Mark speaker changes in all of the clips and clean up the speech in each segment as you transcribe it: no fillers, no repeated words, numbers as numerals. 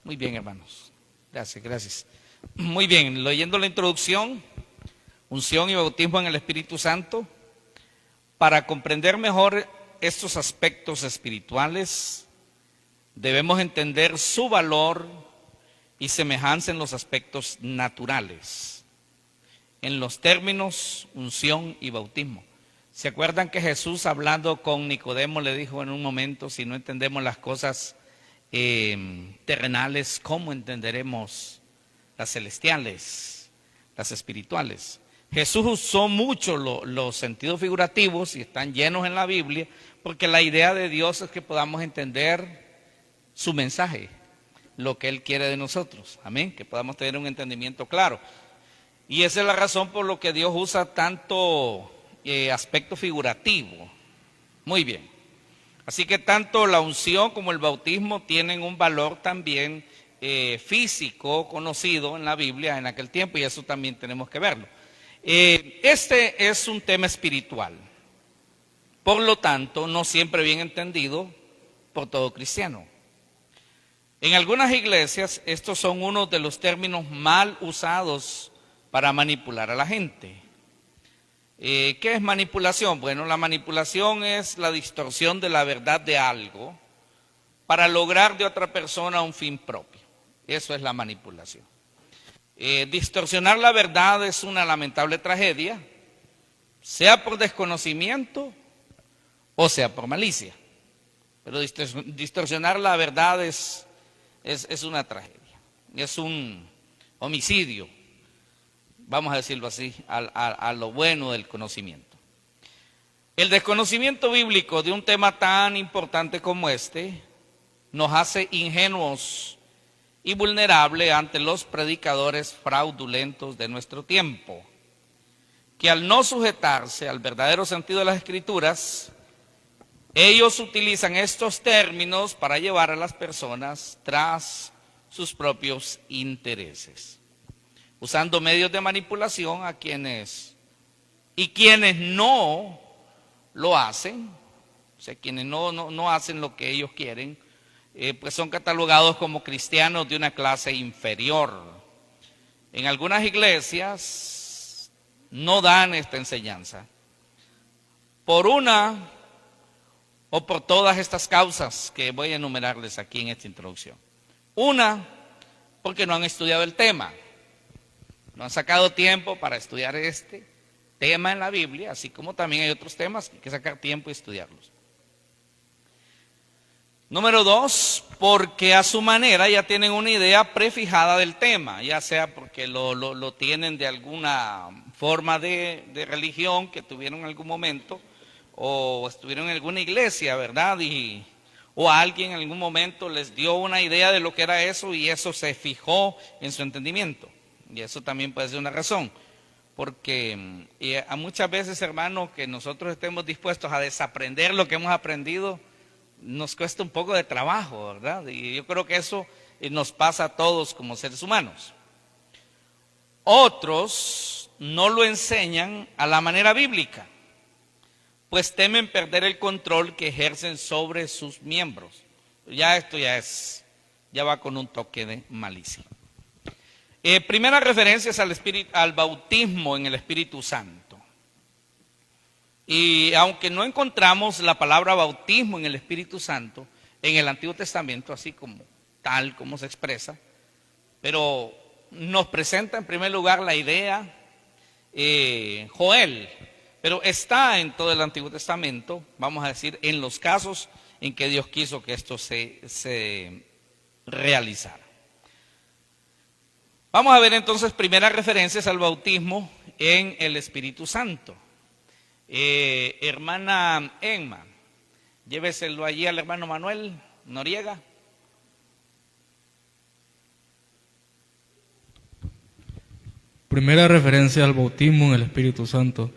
Speaker 1: Muy bien, hermanos. Gracias, gracias. Muy bien, leyendo la introducción, unción y bautismo en el Espíritu Santo, para comprender mejor estos aspectos espirituales, debemos entender su valor y semejanza en los aspectos naturales, en los términos unción y bautismo. ¿Se acuerdan que Jesús, hablando con Nicodemo, le dijo en un momento: si no entendemos las cosas terrenales, ¿cómo entenderemos las celestiales, las espirituales? Jesús usó mucho los sentidos figurativos y están llenos en la Biblia, porque la idea de Dios es que podamos entender su mensaje, lo que Él quiere de nosotros. Amén, que podamos tener un entendimiento claro. Y esa es la razón por la que Dios usa tanto aspecto figurativo. Muy bien. Así que tanto la unción como el bautismo tienen un valor también físico conocido en la Biblia en aquel tiempo, y eso también tenemos que verlo. Este es un tema espiritual, por lo tanto no siempre bien entendido por todo cristiano. En algunas iglesias estos son unos de los términos mal usados para manipular a la gente. ¿Qué es manipulación? Bueno, la manipulación es la distorsión de la verdad de algo para lograr de otra persona un fin propio. Eso es la manipulación. Distorsionar la verdad es una lamentable tragedia, sea por desconocimiento o sea por malicia. Pero distorsionar la verdad es una tragedia, es un homicidio, vamos a decirlo así, a lo bueno del conocimiento. El desconocimiento bíblico de un tema tan importante como este nos hace ingenuos y vulnerables ante los predicadores fraudulentos de nuestro tiempo, que al no sujetarse al verdadero sentido de las Escrituras, ellos utilizan estos términos para llevar a las personas tras sus propios intereses, usando medios de manipulación a quienes no lo hacen, o sea, quienes no hacen lo que ellos quieren, pues son catalogados como cristianos de una clase inferior. En algunas iglesias no dan esta enseñanza por una o por todas estas causas que voy a enumerarles aquí en esta introducción. Una, porque no han estudiado el tema, no han sacado tiempo para estudiar este tema en la Biblia, así como también hay otros temas que hay que sacar tiempo y estudiarlos. Número dos, porque a su manera ya tienen una idea prefijada del tema, ya sea porque lo tienen de alguna forma de religión que tuvieron en algún momento, o estuvieron en alguna iglesia, ¿verdad? O alguien en algún momento les dio una idea de lo que era eso y eso se fijó en su entendimiento. Y eso también puede ser una razón, porque a muchas veces, hermano, que nosotros estemos dispuestos a desaprender lo que hemos aprendido, nos cuesta un poco de trabajo, ¿verdad? Y yo creo que eso nos pasa a todos como seres humanos. Otros no lo enseñan a la manera bíblica, pues temen perder el control que ejercen sobre sus miembros. Ya esto ya va con un toque de malicia. Primera referencia es al bautismo en el Espíritu Santo. Y aunque no encontramos la palabra bautismo en el Espíritu Santo en el Antiguo Testamento, así como tal como se expresa, pero nos presenta en primer lugar la idea Joel, pero está en todo el Antiguo Testamento, vamos a decir, en los casos en que Dios quiso que esto se realizara. Vamos a ver entonces primeras referencias al bautismo en el Espíritu Santo. Hermana Emma, lléveselo allí al hermano Manuel Noriega.
Speaker 2: Primera referencia al bautismo en el Espíritu Santo.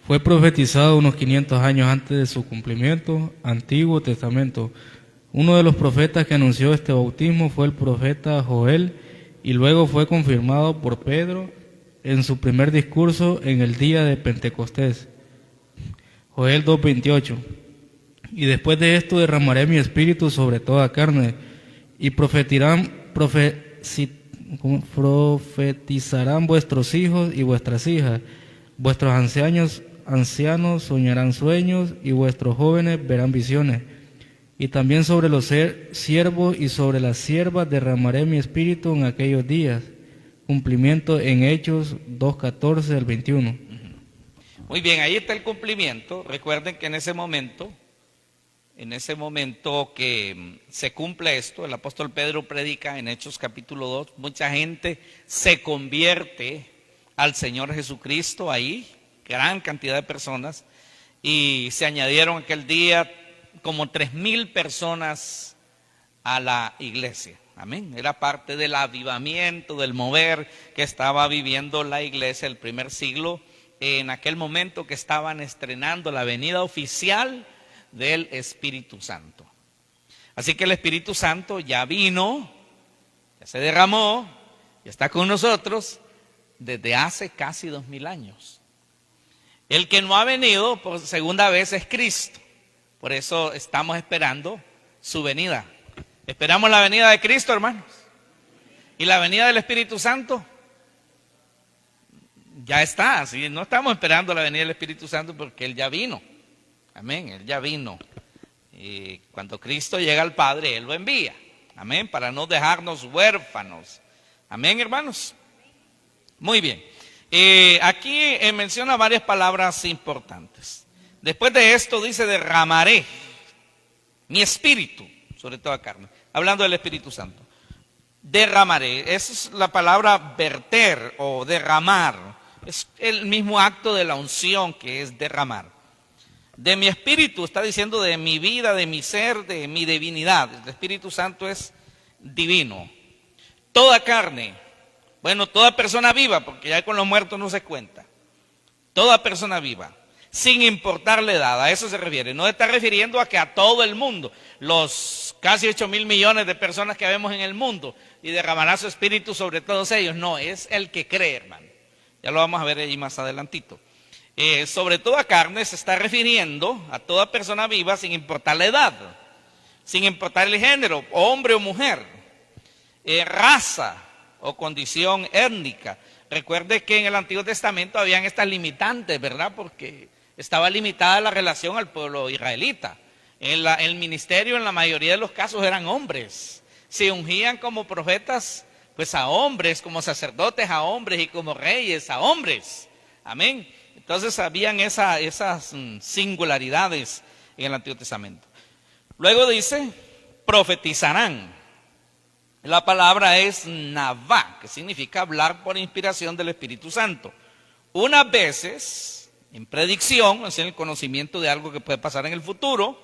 Speaker 2: Fue profetizado unos 500 años antes de su cumplimiento, Antiguo Testamento. Uno de los profetas que anunció este bautismo fue el profeta Joel, y luego fue confirmado por Pedro en su primer discurso en el día de Pentecostés. Joel 2:28. Y después de esto derramaré mi espíritu sobre toda carne, y profetizarán Profetizarán vuestros hijos y vuestras hijas, vuestros ancianos soñarán sueños, y vuestros jóvenes verán visiones. Y también sobre los siervos y sobre las siervas derramaré mi espíritu en aquellos días. Cumplimiento en Hechos 2:14 al 21.
Speaker 1: Muy bien, ahí está el cumplimiento. Recuerden que en ese momento que se cumple esto, el apóstol Pedro predica en Hechos capítulo 2, mucha gente se convierte al Señor Jesucristo ahí, gran cantidad de personas, y se añadieron aquel día como 3,000 personas a la iglesia. Amén. Era parte del avivamiento, del mover que estaba viviendo la iglesia el primer siglo, en aquel momento que estaban estrenando la venida oficial del Espíritu Santo. Así que el Espíritu Santo ya vino, ya se derramó, ya está con nosotros desde hace casi 2000 años. El que no ha venido por segunda vez es Cristo. Por eso estamos esperando su venida. Esperamos la venida de Cristo, hermanos. Y la venida del Espíritu Santo ya está. ¿Sí? No estamos esperando la venida del Espíritu Santo porque Él ya vino. Amén, Él ya vino. Y cuando Cristo llega al Padre, Él lo envía. Amén, para no dejarnos huérfanos. Amén, hermanos. Muy bien. Aquí menciona varias palabras importantes. Después de esto dice: derramaré mi espíritu sobre toda carne. Hablando del Espíritu Santo. Derramaré. Esa es la palabra verter o derramar. Es el mismo acto de la unción que es derramar. De mi espíritu, está diciendo de mi vida, de mi ser, de mi divinidad. El Espíritu Santo es divino. Toda carne, bueno, toda persona viva, porque ya con los muertos no se cuenta. Toda persona viva, sin importar la edad, a eso se refiere. No está refiriendo a que a todo el mundo, los casi 8,000 millones de personas que vemos en el mundo, y derramará su espíritu sobre todos ellos. No, es el que cree, hermano. Ya lo vamos a ver ahí más adelantito. Sobre toda carne se está refiriendo a toda persona viva sin importar la edad, sin importar el género, hombre o mujer, raza o condición étnica. Recuerde que en el Antiguo Testamento habían estas limitantes, ¿verdad? Porque estaba limitada la relación al pueblo israelita. El ministerio en la mayoría de los casos eran hombres. Se ungían como profetas pues a hombres, como sacerdotes a hombres y como reyes a hombres. Amén. Entonces habían esas singularidades en el Antiguo Testamento. Luego dice, profetizarán. La palabra es navá, que significa hablar por inspiración del Espíritu Santo. Unas veces, en predicción, es el conocimiento de algo que puede pasar en el futuro,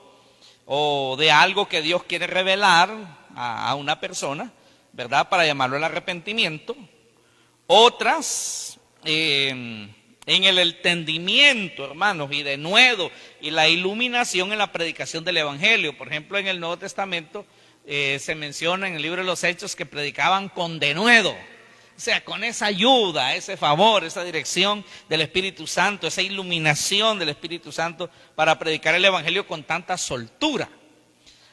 Speaker 1: o de algo que Dios quiere revelar a una persona, ¿verdad? Para llamarlo al arrepentimiento. Otras, en el entendimiento, hermanos, y de nuevo, y la iluminación en la predicación del Evangelio. Por ejemplo, en el Nuevo Testamento se menciona en el libro de los Hechos que predicaban con denuedo. O sea, con esa ayuda, ese favor, esa dirección del Espíritu Santo, esa iluminación del Espíritu Santo para predicar el Evangelio con tanta soltura.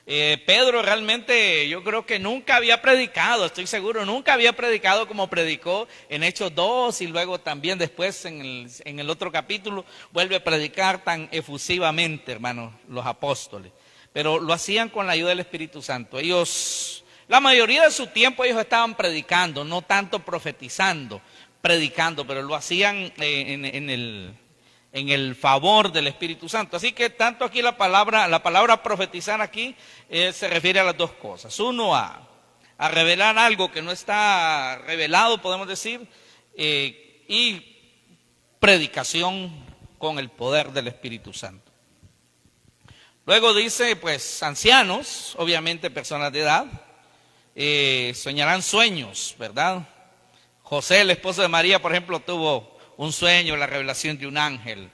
Speaker 1: Pedro realmente yo creo que nunca había predicado, estoy seguro, nunca había predicado como predicó en Hechos 2 y luego también después en el otro capítulo vuelve a predicar tan efusivamente, hermanos, los apóstoles. Pero lo hacían con la ayuda del Espíritu Santo. Ellos, la mayoría de su tiempo ellos estaban predicando, no tanto profetizando, predicando, pero lo hacían en el favor del Espíritu Santo. Así que tanto aquí la palabra profetizar aquí se refiere a las dos cosas. Uno, a revelar algo que no está revelado, podemos decir, y predicación con el poder del Espíritu Santo. Luego dice, pues, ancianos, obviamente personas de edad, soñarán sueños, ¿verdad? José, el esposo de María, por ejemplo, tuvo un sueño, la revelación de un ángel.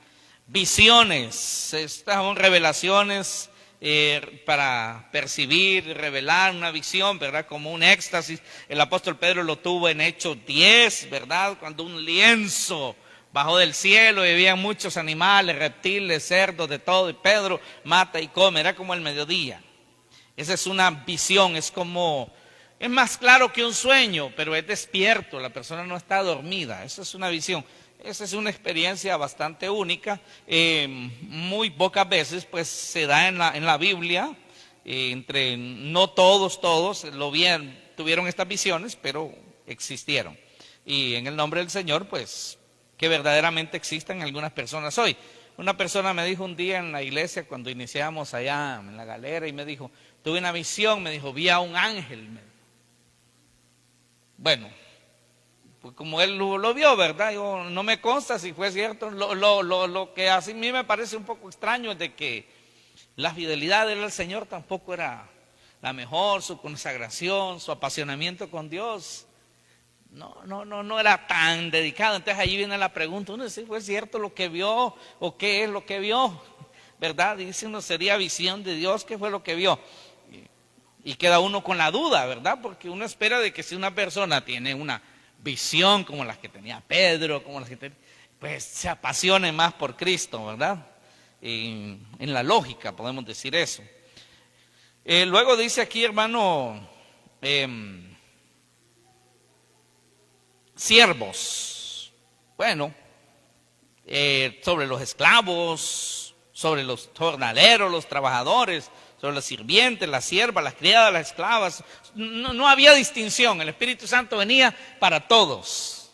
Speaker 1: Visiones, estas son revelaciones para percibir, revelar una visión, ¿verdad? Como un éxtasis. El apóstol Pedro lo tuvo en Hechos 10, ¿verdad? Cuando un lienzo bajó del cielo y había muchos animales, reptiles, cerdos, de todo. Y Pedro mata y come, era como el mediodía. Esa es una visión, es como Es más claro que un sueño, pero es despierto, la persona no está dormida. Esa es una visión, esa es una experiencia bastante única. Muy pocas veces pues se da en la Biblia, no todos tuvieron estas visiones, pero existieron. Y en el nombre del Señor, pues, que verdaderamente existan algunas personas hoy. Una persona me dijo un día en la iglesia, cuando iniciamos allá en la galera, y me dijo, tuve una visión, me dijo, vi a un ángel. Bueno, pues como él lo vio, ¿verdad? Yo, no me consta si fue cierto. Lo que así a mí me parece un poco extraño es de que la fidelidad del Señor tampoco era la mejor, su consagración, su apasionamiento con Dios. No era tan dedicado. Entonces ahí viene la pregunta, uno dice, ¿fue cierto lo que vio o qué es lo que vio? ¿Verdad? Dice uno, ¿sería visión de Dios? ¿Qué fue lo que vio? Y queda uno con la duda, ¿verdad? Porque uno espera de que si una persona tiene una visión como las que tenía Pedro, pues se apasione más por Cristo, ¿verdad? En la lógica podemos decir eso. Luego dice aquí, hermano, siervos. Bueno, sobre los esclavos, sobre los jornaleros, los trabajadores, sobre los sirvientes, las siervas, las criadas, las esclavas. No había distinción. El Espíritu Santo venía para todos.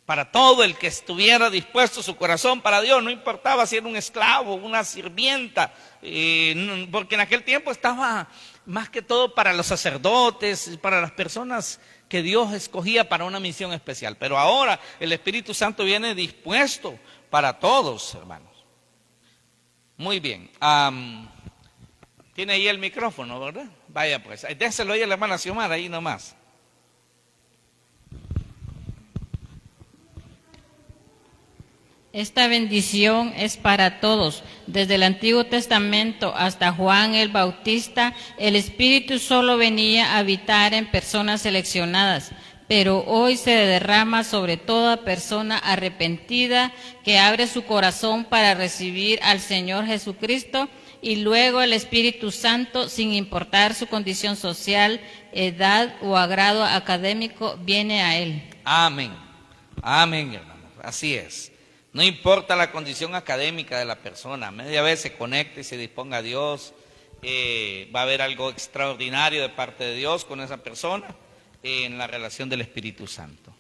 Speaker 1: Para todo el que estuviera dispuesto su corazón para Dios. No importaba si era un esclavo, una sirvienta. Porque en aquel tiempo estaba más que todo para los sacerdotes, para las personas que Dios escogía para una misión especial. Pero ahora el Espíritu Santo viene dispuesto para todos, hermanos. Muy bien. Tiene ahí el micrófono, ¿verdad? Vaya pues, déselo ahí a la hermana Xiomara, ahí nomás.
Speaker 3: Esta bendición es para todos. Desde el Antiguo Testamento hasta Juan el Bautista, el Espíritu solo venía a habitar en personas seleccionadas, pero hoy se derrama sobre toda persona arrepentida que abre su corazón para recibir al Señor Jesucristo. Y luego el Espíritu Santo, sin importar su condición social, edad o agrado académico, viene a él. Amén.
Speaker 1: Amén, hermanos. Así es. No importa la condición académica de la persona, media vez se conecte y se disponga a Dios, va a haber algo extraordinario de parte de Dios con esa persona en la relación del Espíritu Santo.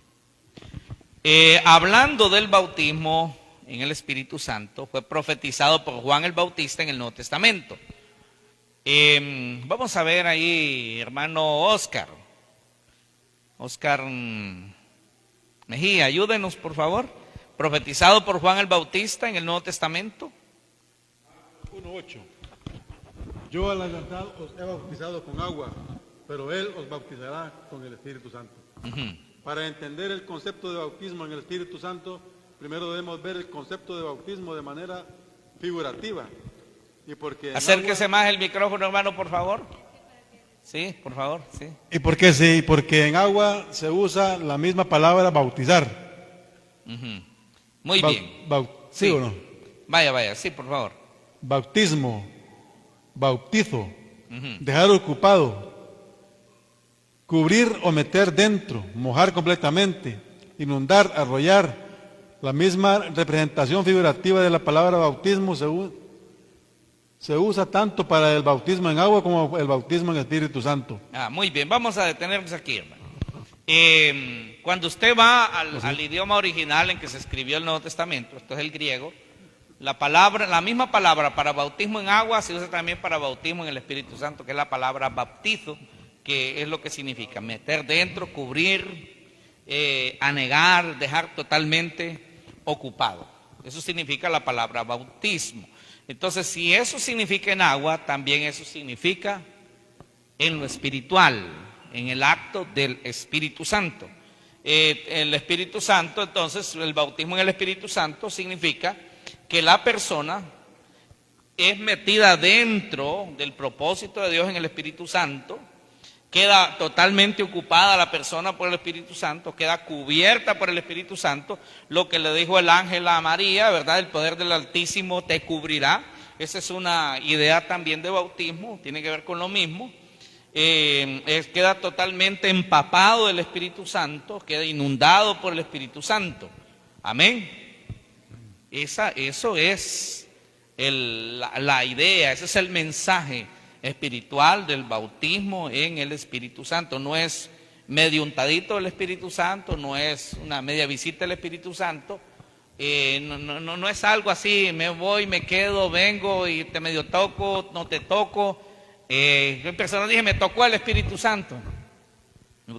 Speaker 1: Hablando del bautismo en el Espíritu Santo, fue profetizado por Juan el Bautista en el Nuevo Testamento. Vamos a ver ahí, hermano Oscar Mejía, ayúdenos por favor. Profetizado por Juan el Bautista en el Nuevo Testamento.
Speaker 4: 1:8. Yo a la verdad os he bautizado con agua, pero Él os bautizará con el Espíritu Santo. Para entender el concepto de bautismo en el Espíritu Santo, primero debemos ver el concepto de bautismo de manera figurativa. Y porque
Speaker 1: acérquese más el micrófono, hermano, por favor. Sí, por favor, sí.
Speaker 4: ¿Y por qué sí? Porque en agua se usa la misma palabra bautizar.
Speaker 1: Muy bien.
Speaker 4: ¿Sí o no?
Speaker 1: Vaya, sí, por favor.
Speaker 4: Bautismo, bautizo, dejar ocupado, cubrir o meter dentro, mojar completamente, inundar, arrollar. La misma representación figurativa de la palabra bautismo se usa tanto para el bautismo en agua como el bautismo en Espíritu Santo.
Speaker 1: Muy bien, vamos a detenernos aquí, hermano. Cuando usted va al idioma original en que se escribió el Nuevo Testamento, esto es el griego, la misma palabra para bautismo en agua se usa también para bautismo en el Espíritu Santo, que es la palabra bautizo, que es lo que significa meter dentro, cubrir, anegar, dejar totalmente ocupado. Eso significa la palabra bautismo. Entonces, si eso significa en agua, también eso significa en lo espiritual, en el acto del Espíritu Santo. El Espíritu Santo, entonces, el bautismo en el Espíritu Santo significa que la persona es metida dentro del propósito de Dios en el Espíritu Santo, queda totalmente ocupada la persona por el Espíritu Santo, queda cubierta por el Espíritu Santo, lo que le dijo el ángel a María, ¿verdad? El poder del Altísimo te cubrirá. Esa es una idea también de bautismo, tiene que ver con lo mismo. queda totalmente empapado del Espíritu Santo, queda inundado por el Espíritu Santo. Amén. Eso es la idea, ese es el mensaje espiritual del bautismo en el Espíritu Santo. No es medio untadito del Espíritu Santo, no es una media visita del Espíritu Santo. No es algo así, me voy, me quedo, vengo y te medio toco, no te toco. Yo personal dije, me tocó el Espíritu Santo.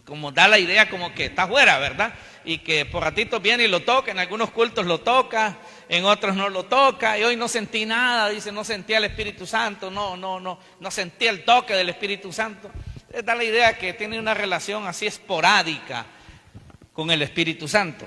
Speaker 1: Como da la idea como que está fuera, ¿verdad? Y que por ratitos viene y lo toca, en algunos cultos lo toca, en otros no lo toca. Y hoy no sentí nada, dice, no sentía el Espíritu Santo, no sentí el toque del Espíritu Santo. Da la idea que tiene una relación así esporádica con el Espíritu Santo.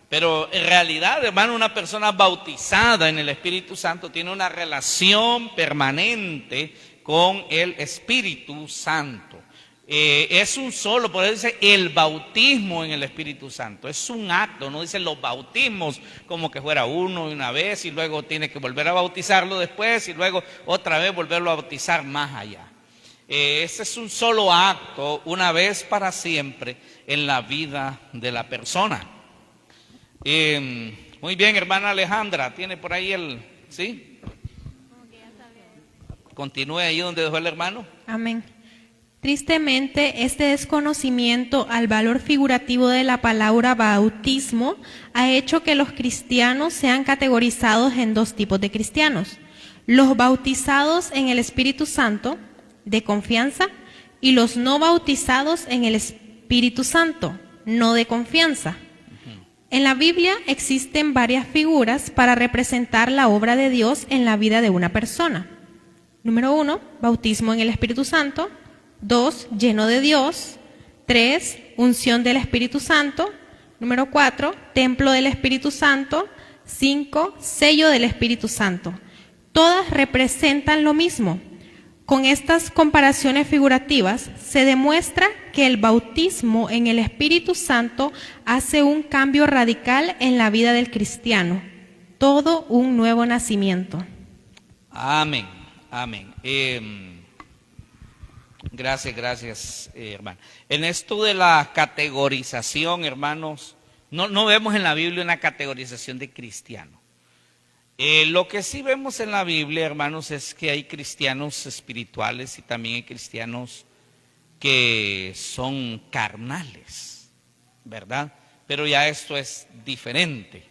Speaker 1: Pero en realidad, hermano, una persona bautizada en el Espíritu Santo tiene una relación permanente con el Espíritu Santo. Es un solo, por eso dice el bautismo en el Espíritu Santo. Es un acto, no dice los bautismos como que fuera uno y una vez y luego tiene que volver a bautizarlo después y luego otra vez volverlo a bautizar más allá. Ese es un solo acto, una vez para siempre en la vida de la persona. Muy bien, hermana Alejandra, ¿tiene por ahí sí? Continúe ahí donde dejó el hermano.
Speaker 5: Amén. Tristemente, este desconocimiento al valor figurativo de la palabra bautismo ha hecho que los cristianos sean categorizados en dos tipos de cristianos: los bautizados en el Espíritu Santo, de confianza, y los no bautizados en el Espíritu Santo, no de confianza. En la Biblia existen varias figuras para representar la obra de Dios en la vida de una persona. Número 1, bautismo en el Espíritu Santo. 2, lleno de Dios. 3, unción del Espíritu Santo. Número 4, templo del Espíritu Santo. 5, sello del Espíritu Santo. Todas representan lo mismo. Con estas comparaciones figurativas se demuestra que el bautismo en el Espíritu Santo hace un cambio radical en la vida del cristiano, todo un nuevo nacimiento.
Speaker 1: Amén, amén. Gracias, hermano. En esto de la categorización, hermanos, no vemos en la Biblia una categorización de cristiano. Lo que sí vemos en la Biblia, hermanos, es que hay cristianos espirituales y también hay cristianos que son carnales, ¿verdad? Pero ya esto es diferente,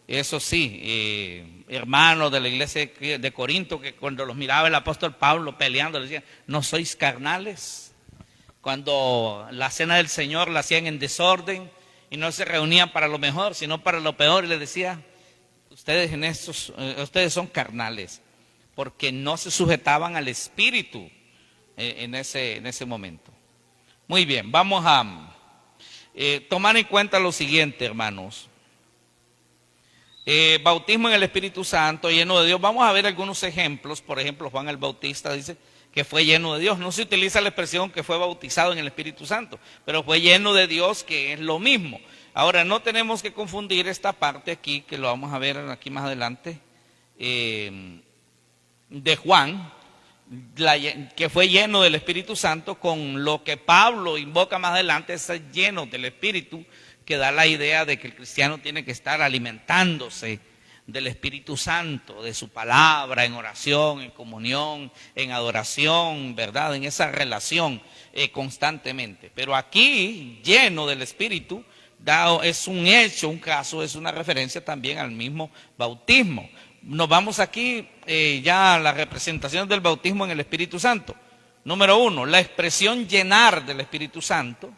Speaker 1: Eso sí, hermanos de la iglesia de Corinto, que cuando los miraba el apóstol Pablo peleando, le decían, ¿no sois carnales? Cuando la cena del Señor la hacían en desorden y no se reunían para lo mejor, sino para lo peor, y les decía, ustedes son carnales, porque no se sujetaban al Espíritu en ese momento. Muy bien, vamos a tomar en cuenta lo siguiente, hermanos. Bautismo en el Espíritu Santo, lleno de Dios. Vamos a ver algunos ejemplos. Por ejemplo, Juan el Bautista dice que fue lleno de Dios. No se utiliza la expresión que fue bautizado en el Espíritu Santo, pero fue lleno de Dios, que es lo mismo. Ahora, no tenemos que confundir esta parte aquí, que lo vamos a ver aquí más adelante, de Juan, que fue lleno del Espíritu Santo, con lo que Pablo invoca más adelante, es lleno del Espíritu, que da la idea de que el cristiano tiene que estar alimentándose del Espíritu Santo, de su palabra, en oración, en comunión, en adoración, ¿verdad? En esa relación constantemente. Pero aquí, lleno del Espíritu, es un hecho, un caso, es una referencia también al mismo bautismo. Nos vamos aquí ya a la representación del bautismo en el Espíritu Santo. Número 1, la expresión llenar del Espíritu Santo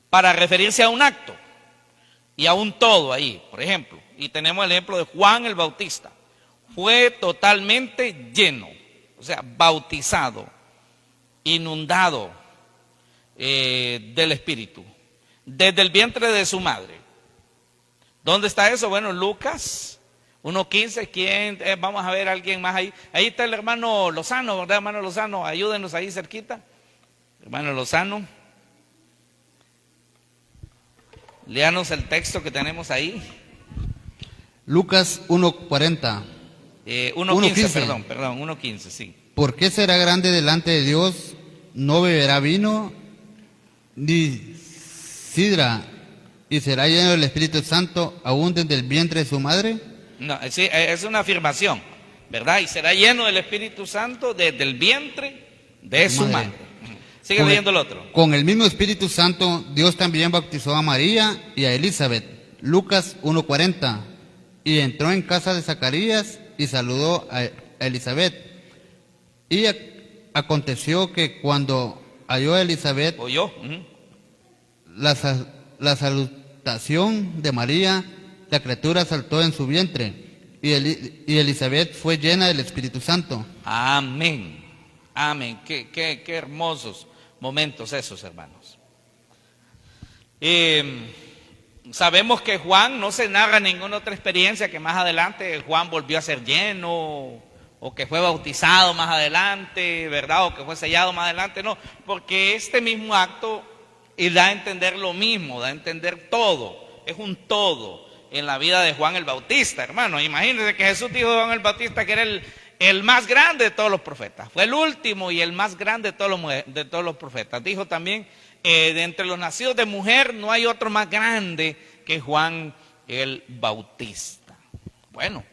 Speaker 1: para referirse a un acto y a un todo ahí, por ejemplo. Y tenemos el ejemplo de Juan el Bautista. Fue totalmente lleno, o sea, bautizado, inundado del Espíritu, desde el vientre de su madre. ¿Dónde está eso? Bueno, Lucas 1:15. ¿Quién? Vamos a ver a alguien más ahí. Ahí está el hermano Lozano, ¿verdad, hermano Lozano? Ayúdenos ahí cerquita. Hermano Lozano, léanos el texto que tenemos ahí.
Speaker 6: Lucas 1:40.
Speaker 1: 1:15, perdón, 1:15, sí.
Speaker 6: ¿por qué será grande delante de Dios? No beberá vino ni sidra, y será lleno del Espíritu Santo aún desde el vientre de su madre.
Speaker 1: No, sí, es una afirmación, ¿verdad? Y será lleno del Espíritu Santo desde el vientre de su madre. Sigue leyendo el otro.
Speaker 6: Con el mismo Espíritu Santo, Dios también bautizó a María y a Elizabeth. Lucas 1:40. Y entró en casa de Zacarías y saludó a Elizabeth. Y aconteció que cuando halló a Elizabeth
Speaker 1: ¿O yo?
Speaker 6: la salutación de María, la criatura saltó en su vientre, y Elizabeth fue llena del Espíritu Santo.
Speaker 1: Amén. Amén. Qué hermosos momentos esos, hermanos. Sabemos que Juan no se narra ninguna otra experiencia que más adelante Juan volvió a ser lleno, o que fue bautizado más adelante, ¿verdad? O que fue sellado más adelante. No, porque este mismo acto da a entender lo mismo, da a entender todo. Es un todo en la vida de Juan el Bautista, hermano. Imagínense que Jesús dijo de Juan el Bautista que era el más grande de todos los profetas. Fue el último y el más grande de todos los profetas. Dijo también, de entre los nacidos de mujer no hay otro más grande que Juan el Bautista. Bueno,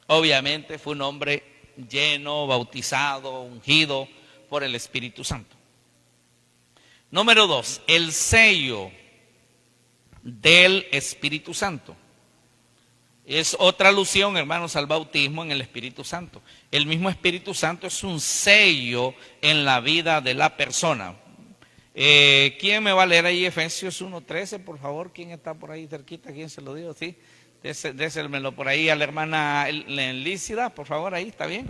Speaker 1: obviamente fue un hombre lleno, bautizado, ungido por el Espíritu Santo. Número 2, el sello del Espíritu Santo. Es otra alusión, hermanos, al bautismo en el Espíritu Santo. El mismo Espíritu Santo es un sello en la vida de la persona. ¿Quién me va a leer ahí Efesios 1:13, por favor? ¿Quién está por ahí cerquita? ¿Quién se lo dio? Sí, déselmelo por ahí a la hermana Lícida, por favor, ahí, ¿está bien?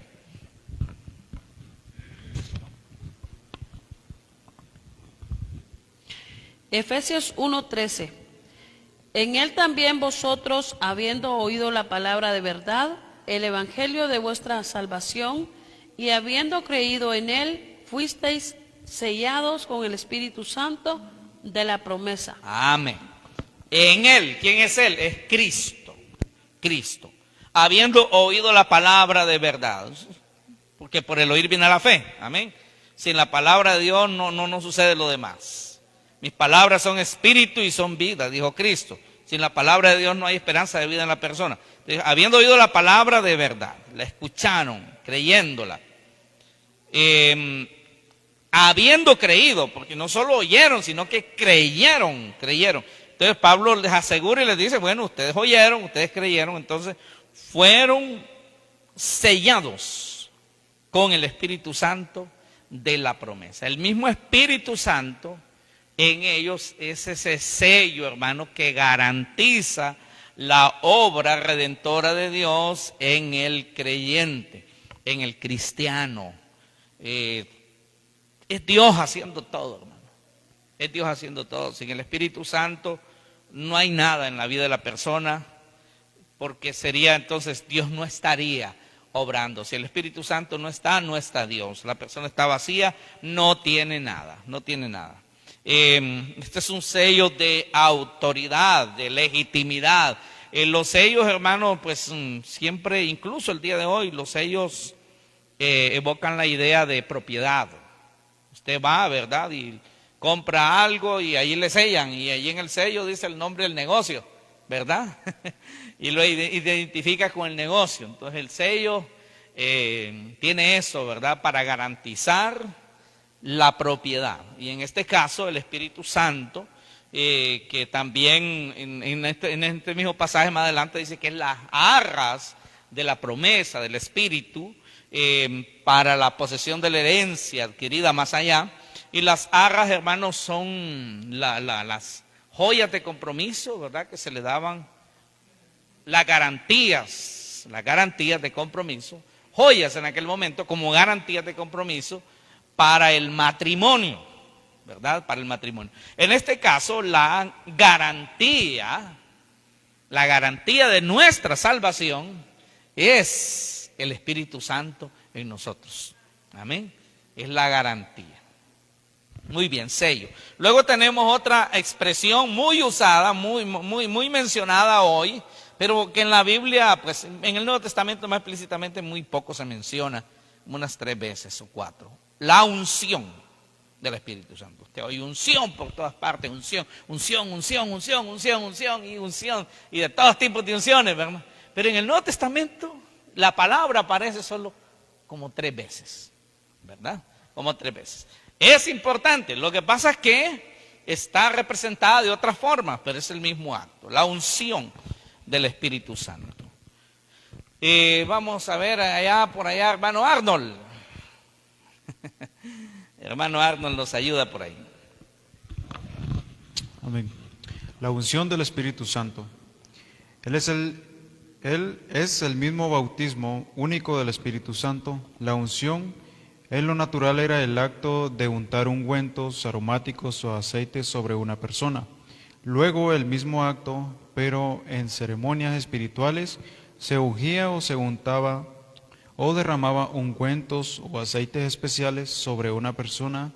Speaker 7: Efesios 1:13. En él también vosotros, habiendo oído la palabra de verdad, el evangelio de vuestra salvación, y habiendo creído en él, fuisteis sellados con el Espíritu Santo de la promesa.
Speaker 1: Amén. En él, ¿quién es él? Es Cristo. Cristo. Habiendo oído la palabra de verdad, porque por el oír viene la fe. Amén. Sin la palabra de Dios no sucede lo demás. Mis palabras son espíritu y son vida, dijo Cristo. Sin la palabra de Dios no hay esperanza de vida en la persona. Entonces, habiendo oído la palabra de verdad, la escucharon, creyéndola, habiendo creído, porque no solo oyeron, sino que creyeron. Entonces Pablo les asegura y les dice, bueno, ustedes oyeron, ustedes creyeron, entonces fueron sellados con el Espíritu Santo de la promesa. El mismo Espíritu Santo en ellos es ese sello, hermano, que garantiza la obra redentora de Dios en el creyente, en el cristiano. Es Dios haciendo todo, hermano. Es Dios haciendo todo. Sin el Espíritu Santo no hay nada en la vida de la persona, porque sería entonces Dios no estaría obrando. Si el Espíritu Santo no está Dios. La persona está vacía, no tiene nada. Este es un sello de autoridad, de legitimidad. Los sellos, hermano, pues siempre, incluso el día de hoy, los sellos evocan la idea de propiedad. Usted va, ¿verdad? Y compra algo y ahí le sellan, y ahí en el sello dice el nombre del negocio, ¿verdad? Y lo identifica con el negocio. Entonces el sello tiene eso, ¿verdad? Para garantizar la propiedad. Y en este caso el Espíritu Santo, que también en este mismo pasaje más adelante dice que es las arras de la promesa del Espíritu para la posesión de la herencia adquirida más allá. Y las arras, hermanos, son las joyas de compromiso, ¿verdad? Que se le daban, las garantías de compromiso, joyas en aquel momento como garantías de compromiso para el matrimonio, ¿verdad? Para el matrimonio. En este caso, la garantía de nuestra salvación es el Espíritu Santo en nosotros. Amén. Es la garantía. Muy bien, sello. Luego tenemos otra expresión muy usada, muy mencionada hoy, pero que en la Biblia, pues en el Nuevo Testamento más explícitamente muy poco se menciona, unas 3 veces o 4. La unción del Espíritu Santo. Usted oye unción por todas partes, unción, unción, unción, unción, unción, unción y unción, y de todos tipos de unciones, ¿verdad? Pero en el Nuevo Testamento la palabra aparece solo como 3 veces, ¿verdad? Como 3 veces. Es importante, lo que pasa es que está representada de otra forma, pero es el mismo acto, la unción del Espíritu Santo. Vamos a ver allá, por allá, hermano Arnold. Hermano Arnold nos ayuda por ahí.
Speaker 8: Amén. La unción del Espíritu Santo. Él es el mismo bautismo único del Espíritu Santo. La unción, en lo natural, era el acto de untar ungüentos aromáticos o aceites sobre una persona. Luego el mismo acto, pero en ceremonias espirituales, se ungía o se untaba o derramaba ungüentos o aceites especiales sobre una persona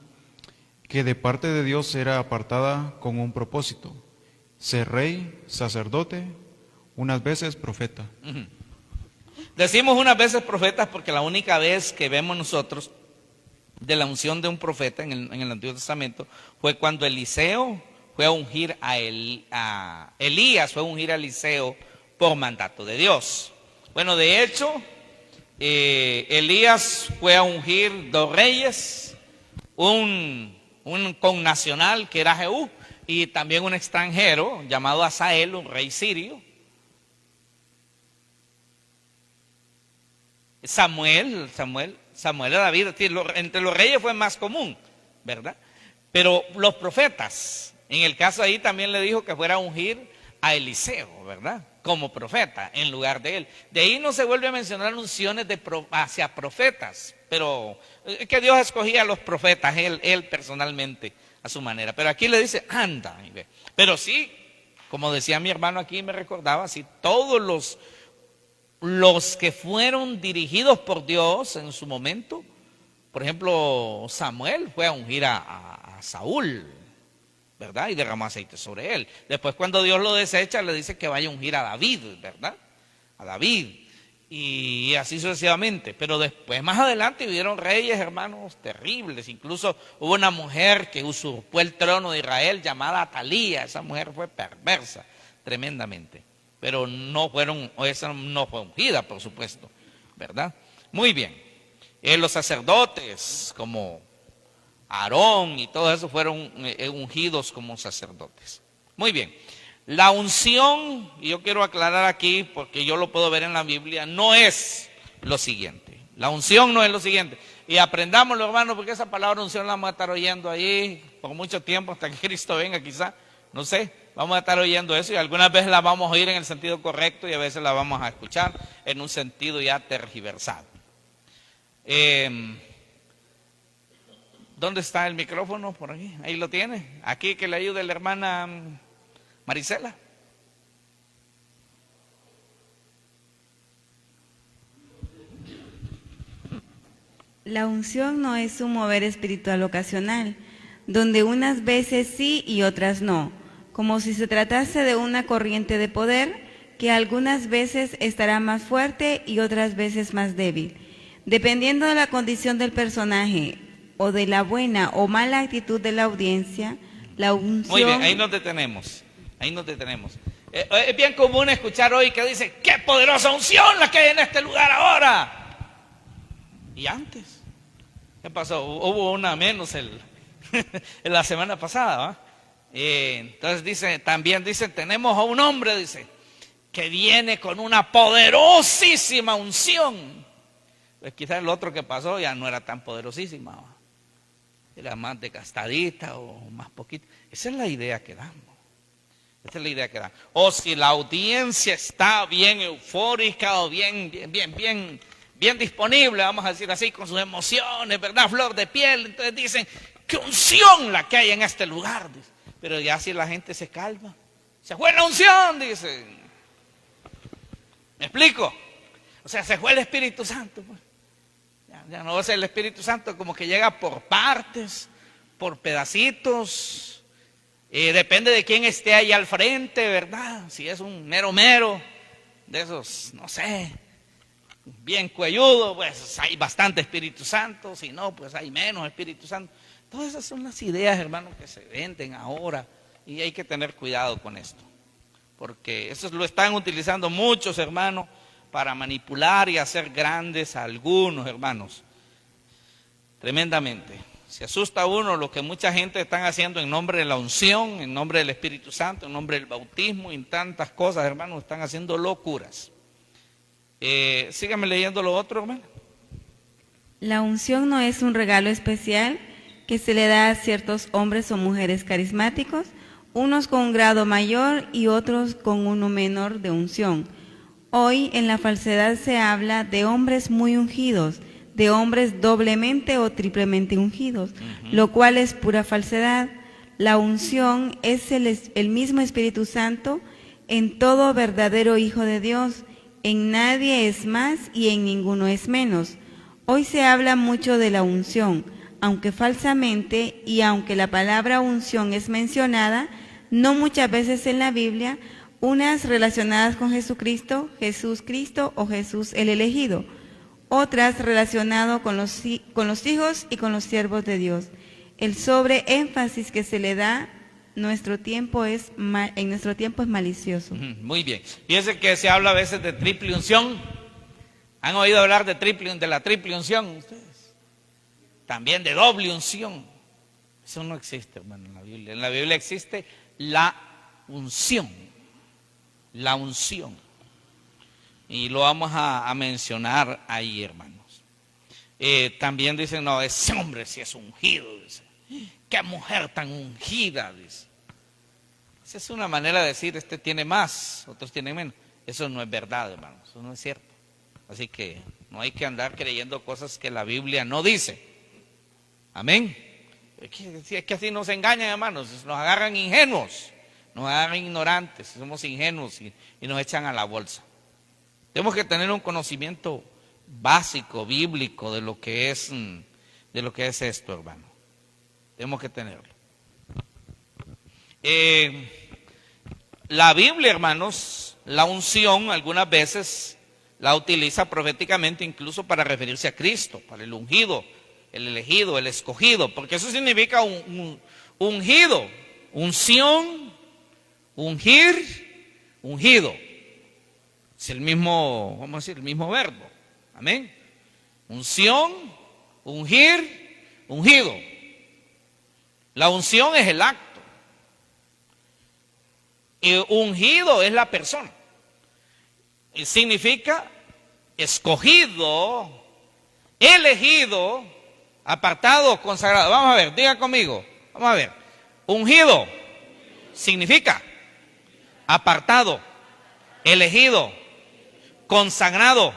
Speaker 8: que de parte de Dios era apartada con un propósito: ser rey, sacerdote, unas veces profeta.
Speaker 1: Decimos unas veces profetas porque la única vez que vemos nosotros de la unción de un profeta en el Antiguo Testamento fue cuando Eliseo fue a ungir a Elías, fue a ungir a Eliseo por mandato de Dios. Bueno, de hecho, Elías fue a ungir 2 reyes, un connacional que era Jehú y también un extranjero llamado Asael, un rey sirio. Samuel a David, entre los reyes fue más común, ¿verdad? Pero los profetas, en el caso ahí también le dijo que fuera a ungir a Eliseo, ¿verdad? Como profeta en lugar de él. De ahí no se vuelve a mencionar unciones hacia profetas, pero que Dios escogía a los profetas, él personalmente, a su manera. Pero aquí le dice, anda, y ve. Pero sí, como decía mi hermano aquí, me recordaba, sí, todos los que fueron dirigidos por Dios en su momento, por ejemplo, Samuel fue a ungir a Saúl, ¿verdad? Y derramó aceite sobre él. Después, cuando Dios lo desecha, le dice que vaya a ungir a David, ¿verdad? A David. Y así sucesivamente. Pero después, más adelante, hubieron reyes, hermanos, terribles. Incluso hubo una mujer que usurpó el trono de Israel llamada Atalía. Esa mujer fue perversa, tremendamente. Pero esa no fue ungida, por supuesto, ¿verdad? Muy bien. Los sacerdotes, como Aarón y todo eso, fueron ungidos como sacerdotes. Muy bien. La unción, y yo quiero aclarar aquí, porque yo lo puedo ver en la Biblia, no es lo siguiente. La unción no es lo siguiente. Y aprendámoslo, hermano, porque esa palabra unción la vamos a estar oyendo ahí por mucho tiempo, hasta que Cristo venga quizá, no sé. Vamos a estar oyendo eso y algunas veces la vamos a oír en el sentido correcto y a veces la vamos a escuchar en un sentido ya tergiversado. ¿Dónde está el micrófono? Por ahí, ahí lo tiene. Aquí que le ayude la hermana Marisela.
Speaker 9: La unción no es un mover espiritual ocasional, donde unas veces sí y otras no, como si se tratase de una corriente de poder que algunas veces estará más fuerte y otras veces más débil. Dependiendo de la condición del personaje o de la buena o mala actitud de la audiencia, la unción...
Speaker 1: Muy bien, ahí nos detenemos, ahí nos detenemos. Es bien común escuchar hoy que dice, ¡qué poderosa unción la que hay en este lugar ahora! ¿Y antes? ¿Qué pasó? Hubo una menos en la semana pasada, ¿va? Entonces también dicen, tenemos a un hombre, dice, que viene con una poderosísima unción. Pues quizás el otro que pasó ya no era tan poderosísima, ¿va? Era más desgastadita o más poquito. Esa es la idea que damos. Esa es la idea que damos. O si la audiencia está bien eufórica o bien disponible, vamos a decir así, con sus emociones, ¿verdad? Flor de piel. Entonces dicen, ¡qué unción la que hay en este lugar! Dice. Pero ya si la gente se calma, se fue la unción, dice. ¿Me explico? O sea, se fue el Espíritu Santo. Pues. Ya no va a ser el Espíritu Santo como que llega por partes, por pedacitos. Depende de quién esté ahí al frente, ¿verdad? Si es un mero de esos, no sé, bien cuelludo, pues hay bastante Espíritu Santo, si no, pues hay menos Espíritu Santo. Todas esas son las ideas, hermanos, que se venden ahora y hay que tener cuidado con esto, porque eso lo están utilizando muchos, hermanos, para manipular y hacer grandes a algunos, hermanos, tremendamente. Se asusta uno lo que mucha gente están haciendo en nombre de la unción, en nombre del Espíritu Santo, en nombre del bautismo y en tantas cosas, hermanos, están haciendo locuras. Síganme leyendo lo otro, hermano.
Speaker 9: La unción no es un regalo especial que se le da a ciertos hombres o mujeres carismáticos, unos con un grado mayor y otros con uno menor de unción. Hoy en la falsedad se habla de hombres muy ungidos, de hombres doblemente o triplemente ungidos, lo cual es pura falsedad. La unción es el mismo Espíritu Santo en todo verdadero Hijo de Dios. En nadie es más y en ninguno es menos. Hoy se habla mucho de la unción, aunque falsamente, y aunque la palabra unción es mencionada, no muchas veces en la Biblia, unas relacionadas con Jesucristo, Jesús Cristo o Jesús el elegido, otras relacionadas con los hijos y con los siervos de Dios. El sobreénfasis que se le da en nuestro tiempo es malicioso.
Speaker 1: Muy bien. Fíjense que se habla a veces de triple unción. ¿Han oído hablar de la triple unción ustedes? También de doble unción. Eso no existe, hermano, en la Biblia. En la Biblia existe la unción. La unción. Y lo vamos a mencionar ahí, hermanos. También dicen, no, ese hombre sí es ungido, dice. Qué mujer tan ungida, dice. Esa es una manera de decir, este tiene más, otros tienen menos. Eso no es verdad, hermanos, eso no es cierto. Así que no hay que andar creyendo cosas que la Biblia no dice. Amén. Es que así nos engañan, hermanos, nos agarran ingenuos, nos agarran ignorantes, somos ingenuos y nos echan a la bolsa. Tenemos que tener un conocimiento básico, bíblico, de lo que es esto, hermano. Tenemos que tenerlo. La Biblia, hermanos, la unción algunas veces la utiliza proféticamente incluso para referirse a Cristo, para el ungido, el elegido, el escogido, porque eso significa ungido, unción, ungir, ungido. Es el mismo, vamos a decir, el mismo verbo. Amén. Unción, ungir, ungido. La unción es el acto. Y ungido es la persona. Y significa escogido, elegido, apartado, consagrado. Vamos a ver, diga conmigo. Vamos a ver. Ungido significa apartado, elegido, consagrado,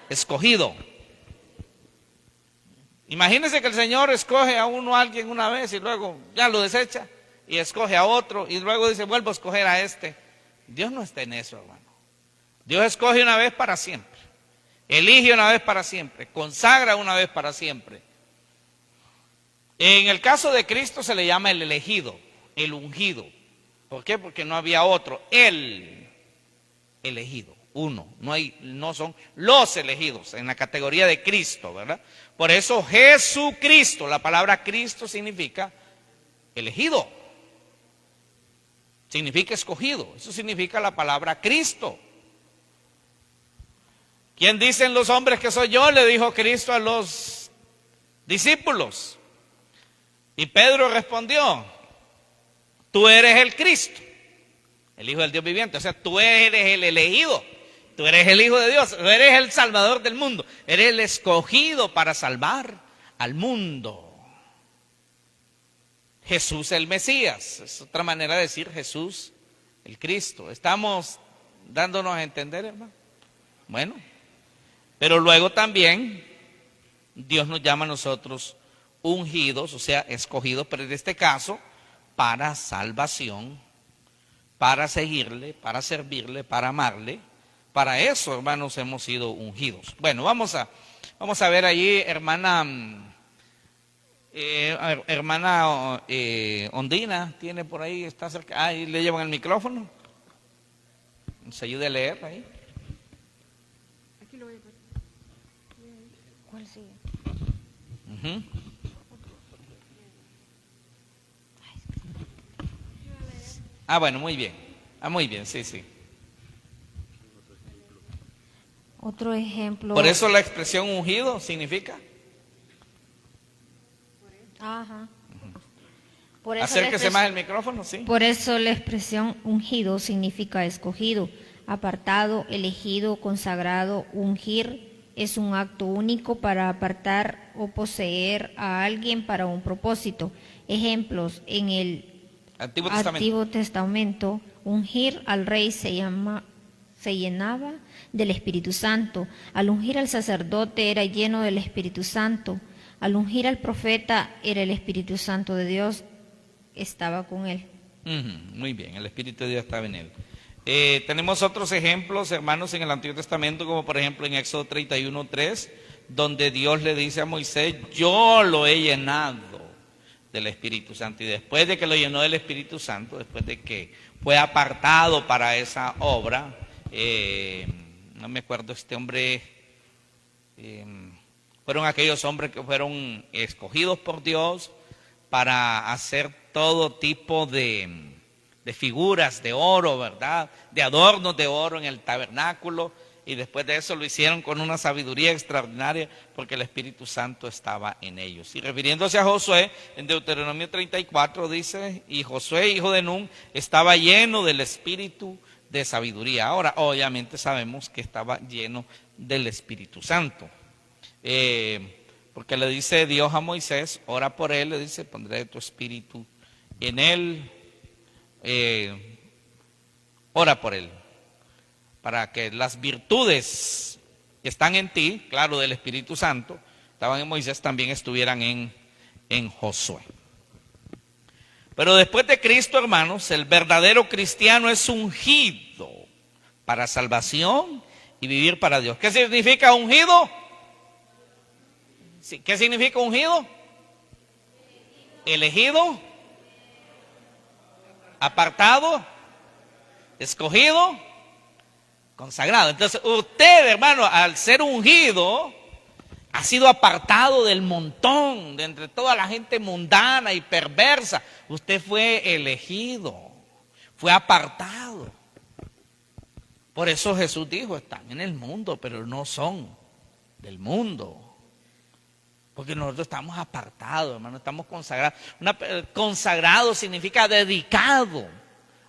Speaker 1: escogido. Imagínense que el Señor escoge a alguien una vez y luego ya lo desecha y escoge a otro y luego dice, vuelvo a escoger a este. Dios no está en eso, hermano. Dios escoge una vez para siempre, elige una vez para siempre, consagra una vez para siempre. En el caso de Cristo se le llama el elegido, el ungido. ¿Por qué? Porque no había otro, el elegido. Uno, no son los elegidos en la categoría de Cristo, ¿verdad? Por eso Jesucristo, la palabra Cristo significa elegido, significa escogido, eso significa la palabra Cristo. ¿Quién dicen los hombres que soy yo?, le dijo Cristo a los discípulos. Y Pedro respondió, tú eres el Cristo, el Hijo del Dios viviente, o sea, tú eres el elegido. Tú eres el Hijo de Dios, tú eres el Salvador del mundo, eres el escogido para salvar al mundo. Jesús el Mesías, es otra manera de decir Jesús el Cristo. ¿Estamos dándonos a entender, hermano? Bueno, pero luego también Dios nos llama a nosotros ungidos, o sea, escogidos, pero en este caso para salvación, para seguirle, para servirle, para amarle. Para eso, hermanos, hemos sido ungidos. Bueno, vamos a ver allí, hermana Ondina, tiene por ahí, está cerca. Ahí le llevan el micrófono. Nos ayude a leer ahí.
Speaker 10: Aquí lo voy a poner. ¿Cuál sigue?
Speaker 1: Ujú. Ah, bueno, muy bien. Ah, muy bien, sí, sí.
Speaker 10: Otro ejemplo.
Speaker 1: Por eso la expresión ungido significa.
Speaker 10: Ajá. Por eso
Speaker 1: Acérquese más el micrófono, sí.
Speaker 10: Por eso la expresión ungido significa escogido, apartado, elegido, consagrado. Ungir es un acto único para apartar o poseer a alguien para un propósito. Ejemplos: en el Antiguo Testamento, ungir al rey se llenaba del Espíritu Santo. Al ungir al sacerdote era lleno del Espíritu Santo. Al ungir al profeta era el Espíritu Santo de Dios, estaba con él.
Speaker 1: Muy bien, el Espíritu de Dios estaba en él. Tenemos otros ejemplos, hermanos, en el Antiguo Testamento, como por ejemplo en Éxodo 31:3, donde Dios le dice a Moisés: yo lo he llenado del Espíritu Santo. Y después de que lo llenó del Espíritu Santo, después de que fue apartado para esa obra, no me acuerdo este hombre, fueron aquellos hombres que fueron escogidos por Dios para hacer todo tipo de figuras de oro, ¿verdad? De adornos de oro en el tabernáculo, y después de eso lo hicieron con una sabiduría extraordinaria porque el Espíritu Santo estaba en ellos. Y refiriéndose a Josué, en Deuteronomio 34 dice: y Josué, hijo de Nun, estaba lleno del Espíritu de sabiduría. Ahora, obviamente sabemos que estaba lleno del Espíritu Santo. Porque le dice Dios a Moisés: ora por él, le dice, pondré tu espíritu en él, ora por él, para que las virtudes que están en ti, claro, del Espíritu Santo, estaban en Moisés, también estuvieran en Josué. Pero después de Cristo, hermanos, el verdadero cristiano es ungido para salvación y vivir para Dios. ¿Qué significa ungido? ¿Qué significa ungido? Elegido, apartado, escogido, consagrado. Entonces usted, hermano, al ser ungido, ha sido apartado del montón, de entre toda la gente mundana y perversa. Usted fue elegido, fue apartado. Por eso Jesús dijo: están en el mundo, pero no son del mundo. Porque nosotros estamos apartados, hermano, estamos consagrados. Consagrado significa dedicado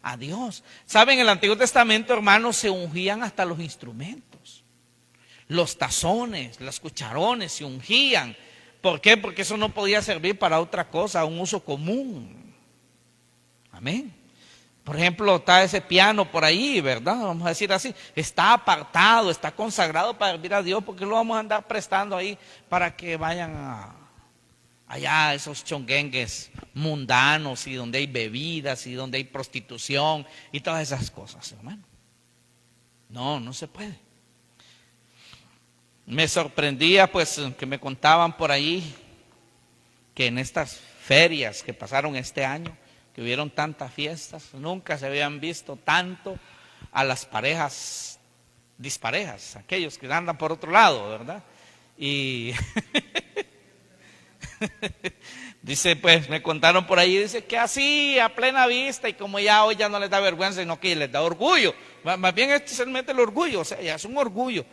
Speaker 1: a Dios. ¿Saben? En el Antiguo Testamento, hermanos, se ungían hasta los instrumentos. Los tazones, los cucharones se ungían. ¿Por qué? Porque eso no podía servir para otra cosa, un uso común. Amén. Por ejemplo, está ese piano por ahí, ¿verdad? Vamos a decir así, está apartado, está consagrado para servir a Dios, porque lo vamos a andar prestando ahí para que vayan allá esos chonguengues mundanos, y donde hay bebidas y donde hay prostitución y todas esas cosas, hermano. No, no se puede. Me sorprendía pues que me contaban por ahí que en estas ferias que pasaron este año, que hubieron tantas fiestas, nunca se habían visto tanto a las parejas disparejas, aquellos que andan por otro lado, ¿verdad? Y dice, pues me contaron por ahí, dice que así a plena vista, y como ya hoy ya no les da vergüenza, sino que les da orgullo, más bien este es el orgullo, o sea, ya es un orgullo.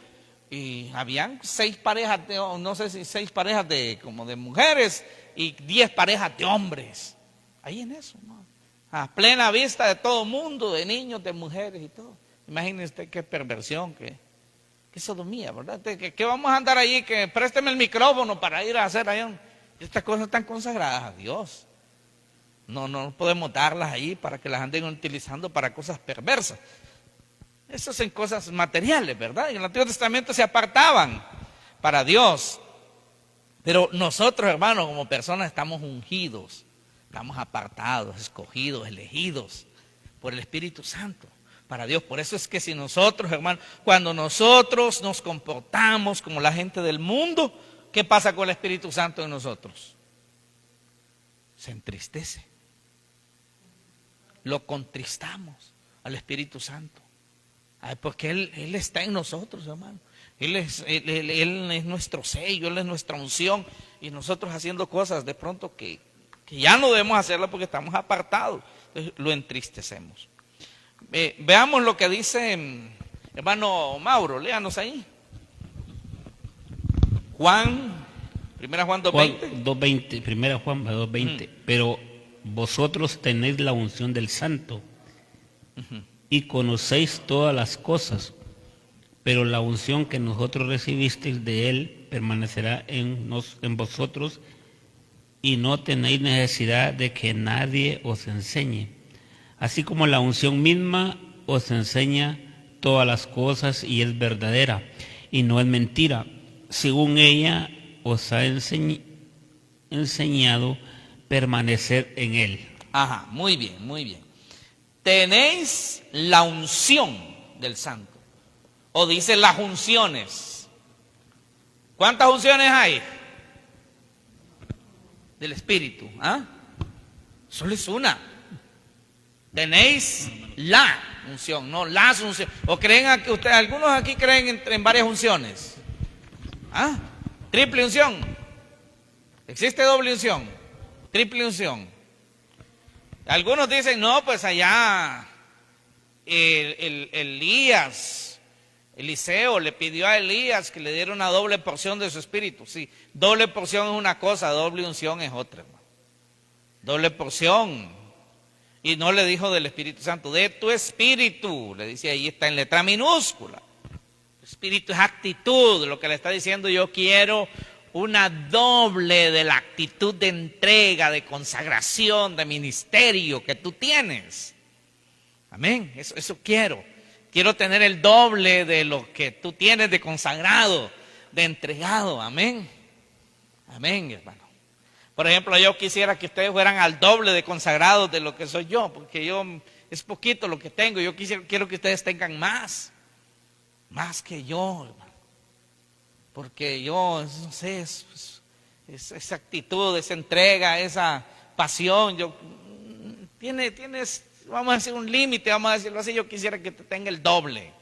Speaker 1: Y habían 6 parejas, no sé si 6 parejas como de mujeres y 10 parejas de hombres. Ahí en eso, ¿no? A plena vista de todo mundo, de niños, de mujeres y todo. Imagínense usted qué perversión, qué sodomía, ¿verdad? ¿Qué vamos a andar ahí? Que présteme el micrófono para ir a hacer allá. Estas cosas están consagradas a Dios. No podemos darlas ahí para que las anden utilizando para cosas perversas. Esas son cosas materiales, ¿verdad? En el Antiguo Testamento se apartaban para Dios. Pero nosotros, hermanos, como personas estamos ungidos. Estamos apartados, escogidos, elegidos por el Espíritu Santo para Dios. Por eso es que si nosotros, hermanos, cuando nosotros nos comportamos como la gente del mundo, ¿qué pasa con el Espíritu Santo en nosotros? Se entristece. Lo contristamos al Espíritu Santo. Ay, porque Él está en nosotros, hermano. Él es nuestro sello, Él es nuestra unción. Y nosotros haciendo cosas de pronto que ya no debemos hacerlas porque estamos apartados. Entonces lo entristecemos. Veamos lo que dice hermano Mauro, léanos ahí. Primera Juan 2:20.
Speaker 11: 2:20, primera Juan 2:20. Pero vosotros tenéis la unción del Santo y conocéis todas las cosas, pero la unción que nosotros recibisteis de Él permanecerá en vosotros, y no tenéis necesidad de que nadie os enseñe. Así como la unción misma os enseña todas las cosas y es verdadera y no es mentira, según ella os ha enseñado permanecer en Él.
Speaker 1: Ajá, muy bien, muy bien. Tenéis la unción del Santo. O dice las unciones. ¿Cuántas unciones hay? Del Espíritu. ¿Ah? Solo es una. Tenéis la unción, no las unciones. ¿O creen que ustedes, algunos aquí creen en varias unciones? ¿Ah? Triple unción. ¿Existe doble unción? Triple unción. Algunos dicen, no, pues allá Eliseo le pidió a Elías que le diera una doble porción de su espíritu. Sí, doble porción es una cosa, doble unción es otra, hermano. Doble porción. Y no le dijo del Espíritu Santo, de tu espíritu. Le dice, ahí está en letra minúscula. Espíritu es actitud. Lo que le está diciendo, yo quiero una doble de la actitud de entrega, de consagración, de ministerio que tú tienes. Amén, eso quiero. Quiero tener el doble de lo que tú tienes de consagrado, de entregado. Amén. Amén, hermano. Por ejemplo, yo quisiera que ustedes fueran al doble de consagrados de lo que soy yo, porque es poquito lo que tengo. Yo quiero que ustedes tengan más que yo, hermano. Porque yo, no sé, esa actitud, esa entrega, esa pasión, tienes, vamos a decir, un límite, vamos a decirlo así. Yo quisiera que te tenga el doble,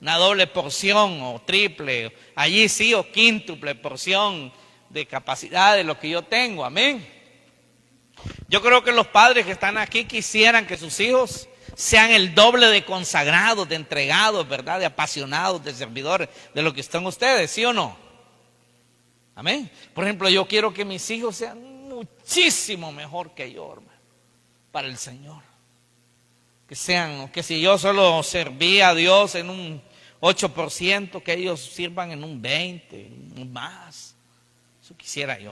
Speaker 1: una doble porción o triple, allí sí, o quíntuple porción de capacidad de lo que yo tengo. Amén. Yo creo que los padres que están aquí quisieran que sus hijos sean el doble de consagrados, de entregados, ¿verdad? De apasionados, de servidores, de lo que están ustedes, ¿sí o no? Amén. Por ejemplo, yo quiero que mis hijos sean muchísimo mejor que yo, hermano, para el Señor. Que si yo solo serví a Dios en un 8%, que ellos sirvan en un 20%, más. Eso quisiera yo.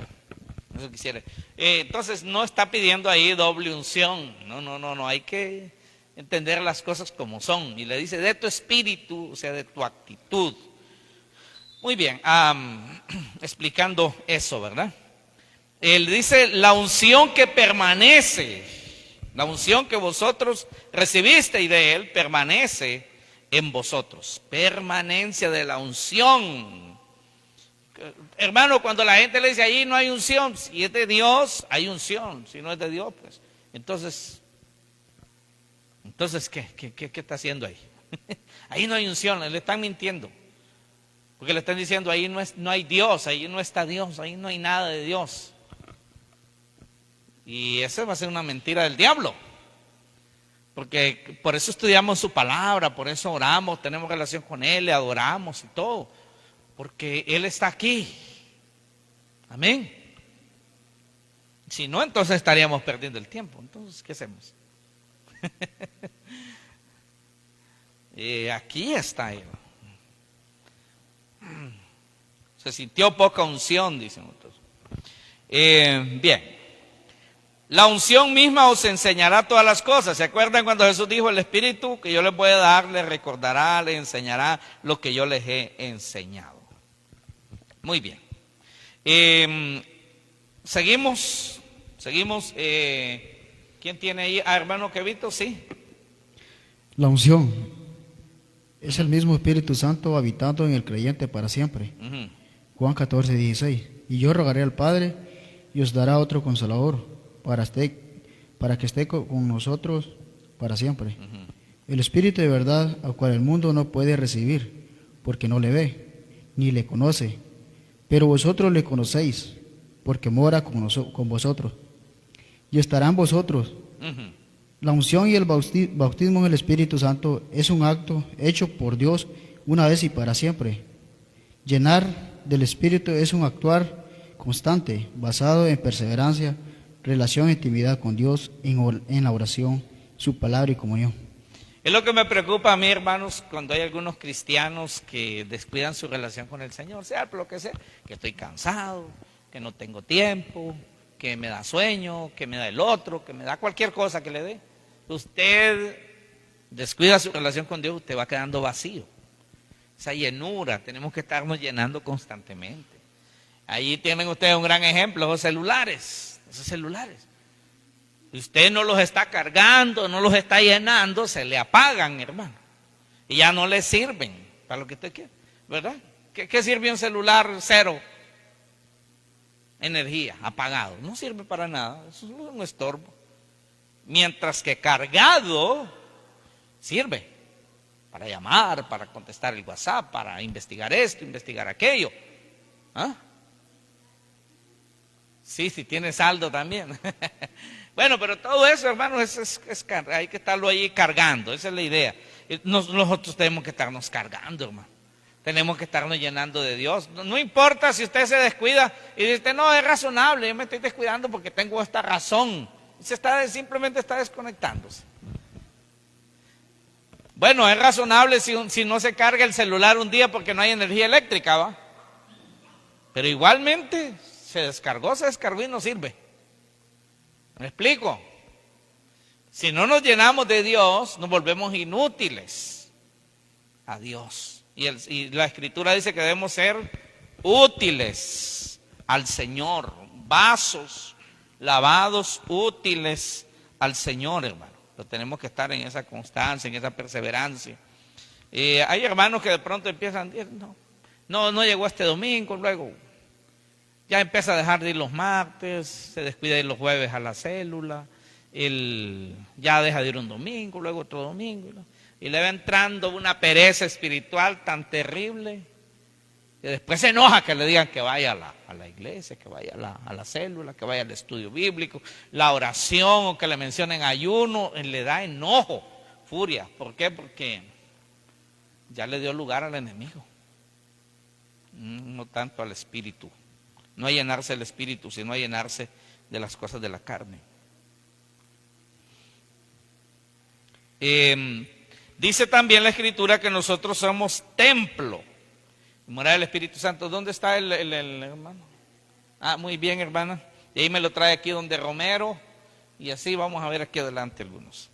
Speaker 1: Eso quisiera. Entonces, no está pidiendo ahí doble unción. No. Hay que entender las cosas como son. Y le dice, de tu espíritu, o sea, de tu actitud. Muy bien, explicando eso, ¿verdad? Él dice, la unción que permanece, la unción que vosotros recibiste y de Él permanece en vosotros. Permanencia de la unción. Hermano, cuando la gente le dice, ahí no hay unción, si es de Dios, hay unción. Si no es de Dios, pues, entonces, ¿qué está haciendo ahí? Ahí no hay unción, le están mintiendo. Porque le están diciendo, ahí no hay Dios, ahí no está Dios, ahí no hay nada de Dios. Y esa va a ser una mentira del diablo. Porque por eso estudiamos su palabra, por eso oramos, tenemos relación con Él, le adoramos y todo. Porque Él está aquí. Amén. Si no, entonces estaríamos perdiendo el tiempo. Entonces, ¿qué hacemos? Aquí está Él. Se sintió poca unción, dicen otros. Bien. La unción misma os enseñará todas las cosas. ¿Se acuerdan cuando Jesús dijo, el Espíritu que yo les voy a dar, les recordará, les enseñará lo que yo les he enseñado? Muy bien. Seguimos. ¿Quién tiene ahí? Hermano Kevito, sí.
Speaker 12: La unción es el mismo Espíritu Santo habitando en el creyente para siempre. Juan 14:16. Y yo rogaré al Padre y os dará otro Consolador para que esté con nosotros para siempre. El Espíritu de verdad, al cual el mundo no puede recibir, porque no le ve, ni le conoce. Pero vosotros le conocéis, porque mora con vosotros, y estará en vosotros. La unción y el bautismo en el Espíritu Santo es un acto hecho por Dios una vez y para siempre. Llenar del Espíritu es un actuar constante, basado en perseverancia, relación e intimidad con Dios, en la oración, su palabra y comunión.
Speaker 1: Es lo que me preocupa a mí, hermanos, cuando hay algunos cristianos que descuidan su relación con el Señor, sea por lo que sea, que estoy cansado, que no tengo tiempo, que me da sueño, que me da el otro, que me da cualquier cosa que le dé. Usted descuida su relación con Dios, usted va quedando vacío. Esa llenura, tenemos que estarnos llenando constantemente. Ahí tienen ustedes un gran ejemplo, esos celulares. Si usted no los está cargando, no los está llenando, se le apagan, hermano. Y ya no le sirven para lo que usted quiere, ¿verdad? ¿Qué sirve un celular cero? Energía, apagado. No sirve para nada, eso es un estorbo. Mientras que cargado sirve para llamar, para contestar el WhatsApp, para investigar esto, investigar aquello. ¿Ah? Sí, si tiene saldo también. Bueno, pero todo eso, hermanos, hay que estarlo ahí cargando, esa es la idea. Nosotros tenemos que estarnos cargando, hermano. Tenemos que estarnos llenando de Dios. No importa si usted se descuida y dice, no, es razonable, yo me estoy descuidando porque tengo esta razón. Simplemente está desconectándose. Bueno, es razonable si no se carga el celular un día porque no hay energía eléctrica, ¿va? Pero igualmente se descargó y no sirve. ¿Me explico? Si no nos llenamos de Dios, nos volvemos inútiles a Dios. Y la Escritura dice que debemos ser útiles al Señor, vasos lavados, útiles al Señor, hermano. Pero tenemos que estar en esa constancia, en esa perseverancia. Hay hermanos que de pronto empiezan a decir, no llegó este domingo, luego ya empieza a dejar de ir los martes, se descuida de ir los jueves a la célula, ya deja de ir un domingo, luego otro domingo, y le va entrando una pereza espiritual tan terrible, que después se enoja que le digan que vaya a la iglesia, que vaya a la célula, que vaya al estudio bíblico, la oración, o que le mencionen ayuno, le da enojo, furia. ¿Por qué? Porque ya le dio lugar al enemigo, no tanto al espíritu. No a llenarse del espíritu, sino a llenarse de las cosas de la carne. Dice también la Escritura que nosotros somos templo, morada del Espíritu Santo. ¿Dónde está el hermano? Ah, muy bien, hermana. Y ahí me lo trae aquí donde Romero. Y así vamos a ver aquí adelante algunos.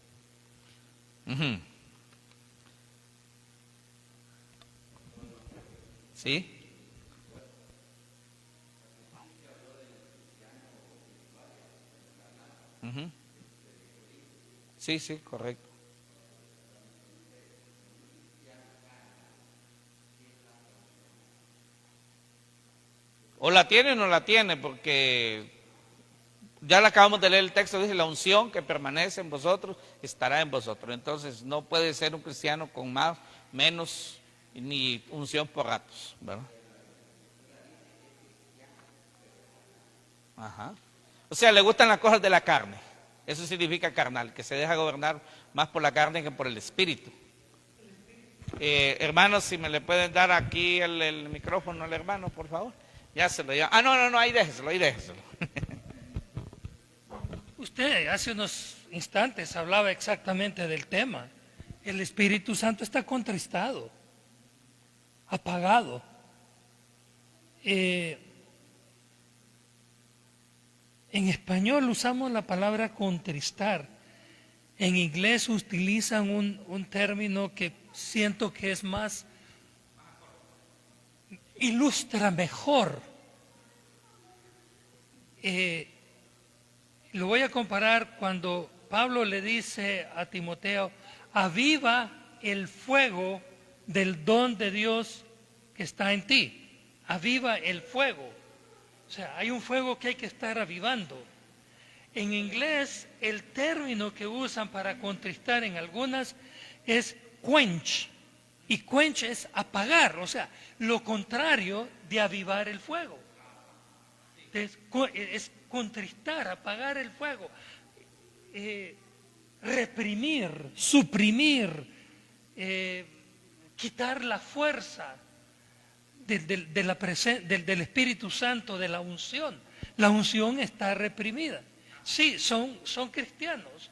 Speaker 1: ¿Sí? Sí, correcto. O la tiene o no la tiene, porque ya le acabamos de leer el texto, dice la unción que permanece en vosotros estará en vosotros. Entonces no puede ser un cristiano con más, menos, ni unción por ratos, ¿verdad? Ajá. O sea, le gustan las cosas de la carne. Eso significa carnal, que se deja gobernar más por la carne que por el espíritu. Hermanos, si me le pueden dar aquí el micrófono al hermano, por favor. Ya se lo lleva. No, ahí déjeselo.
Speaker 13: Usted hace unos instantes hablaba exactamente del tema. El Espíritu Santo está contristado, apagado. En español usamos la palabra contristar. En inglés utilizan un término que siento que es más, ilustra mejor. Lo voy a comparar cuando Pablo le dice a Timoteo, aviva el fuego del don de Dios que está en ti. Aviva el fuego. O sea, hay un fuego que hay que estar avivando. En inglés, el término que usan para contristar en algunas es quench. Y quench es apagar, o sea, lo contrario de avivar el fuego. Es contristar, apagar el fuego, reprimir, suprimir, quitar la fuerza del Espíritu Santo, de la unción. La unción está reprimida. Sí, son cristianos.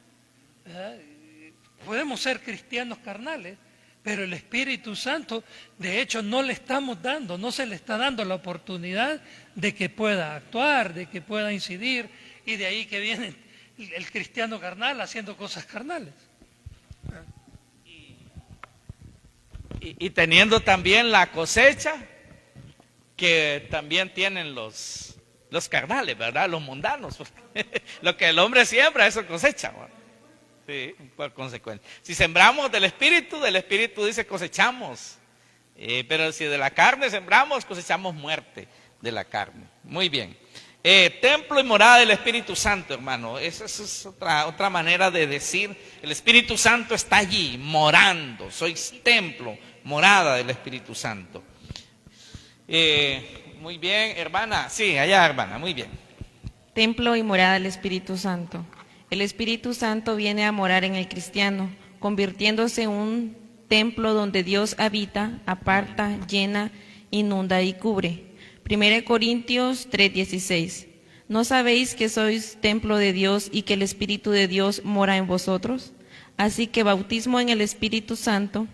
Speaker 13: Podemos ser cristianos carnales, pero el Espíritu Santo, de hecho, no se le está dando la oportunidad de que pueda actuar, de que pueda incidir, y de ahí que viene el cristiano carnal haciendo cosas carnales.
Speaker 1: Y teniendo también la cosecha que también tienen los carnales, ¿verdad? Los mundanos. Lo que el hombre siembra, eso cosecha. Sí, por consecuencia. Si sembramos del Espíritu dice cosechamos. Pero si de la carne sembramos, cosechamos muerte de la carne. Muy bien. Templo y morada del Espíritu Santo, hermano. Esa es otra manera de decir, el Espíritu Santo está allí, morando. Sois templo, morada del Espíritu Santo. Muy bien, hermana. Sí, allá, hermana, muy bien.
Speaker 14: Templo y morada del Espíritu Santo. El Espíritu Santo viene a morar en el cristiano, convirtiéndose en un templo donde Dios habita, aparta, llena, inunda y cubre. 1 Corintios 3:16. ¿No sabéis que sois templo de Dios y que el Espíritu de Dios mora en vosotros? Así que bautismo en el Espíritu Santo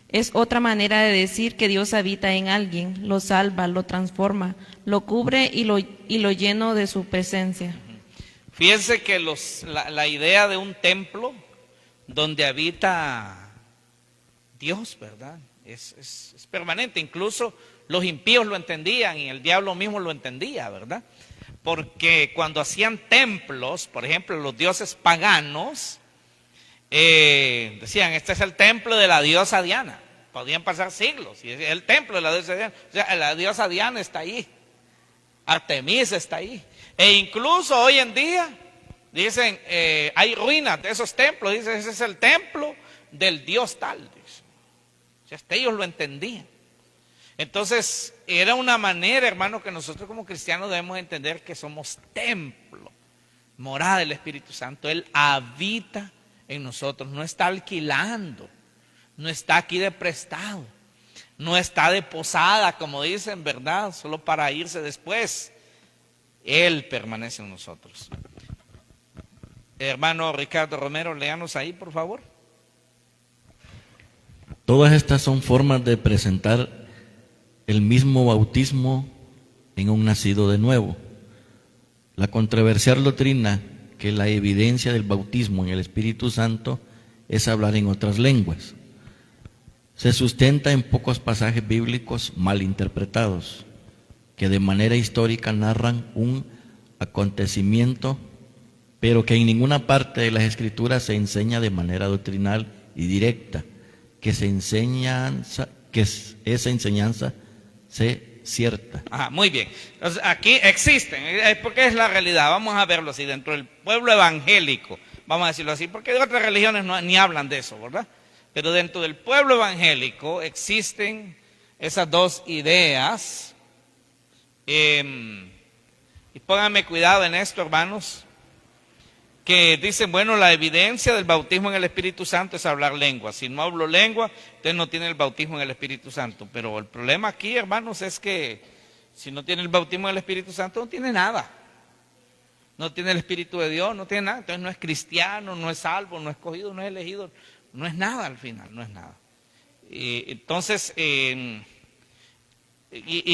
Speaker 14: es otra manera de decir que Dios habita en alguien, lo salva, lo transforma, lo cubre y lo lleno de su presencia.
Speaker 1: Fíjense que la idea de un templo donde habita Dios, ¿verdad? Es permanente. Incluso los impíos lo entendían y el diablo mismo lo entendía, ¿verdad? Porque cuando hacían templos, por ejemplo, los dioses paganos, decían, este es el templo de la diosa Diana. Podían pasar siglos y es el templo de la diosa Diana. O sea, la diosa Diana está ahí. Artemisa está ahí. E incluso hoy en día, dicen, hay ruinas de esos templos. Dicen, ese es el templo del dios tal. Dicen. O sea, hasta ellos lo entendían. Entonces, era una manera, hermano, que nosotros como cristianos debemos entender que somos templo, morada del Espíritu Santo. Él habita en nosotros, no está alquilando, no está aquí de prestado, no está de posada, como dicen, ¿verdad? Solo para irse después. Él permanece en nosotros. Hermano Ricardo Romero, léanos ahí, por favor.
Speaker 15: Todas estas son formas de presentar el mismo bautismo en un nacido de nuevo. La controversial doctrina que la evidencia del bautismo en el Espíritu Santo es hablar en otras lenguas se sustenta en pocos pasajes bíblicos mal interpretados, que de manera histórica narran un acontecimiento, pero que en ninguna parte de las Escrituras se enseña de manera doctrinal y directa, que esa enseñanza sea cierta.
Speaker 1: Muy bien. Entonces, aquí existen, porque es la realidad. Vamos a verlo así, dentro del pueblo evangélico, vamos a decirlo así, porque de otras religiones ni hablan de eso, ¿verdad? Pero dentro del pueblo evangélico existen esas dos ideas. Y pónganme cuidado en esto, hermanos, que dicen, bueno, la evidencia del bautismo en el Espíritu Santo es hablar lengua. Si no hablo lengua, usted no tiene el bautismo en el Espíritu Santo. Pero el problema aquí, hermanos, es que si no tiene el bautismo en el Espíritu Santo, no tiene nada. No tiene el Espíritu de Dios, no tiene nada. Entonces no es cristiano, no es salvo, no es escogido, no es elegido. No es nada al final, no es nada. Entonces, y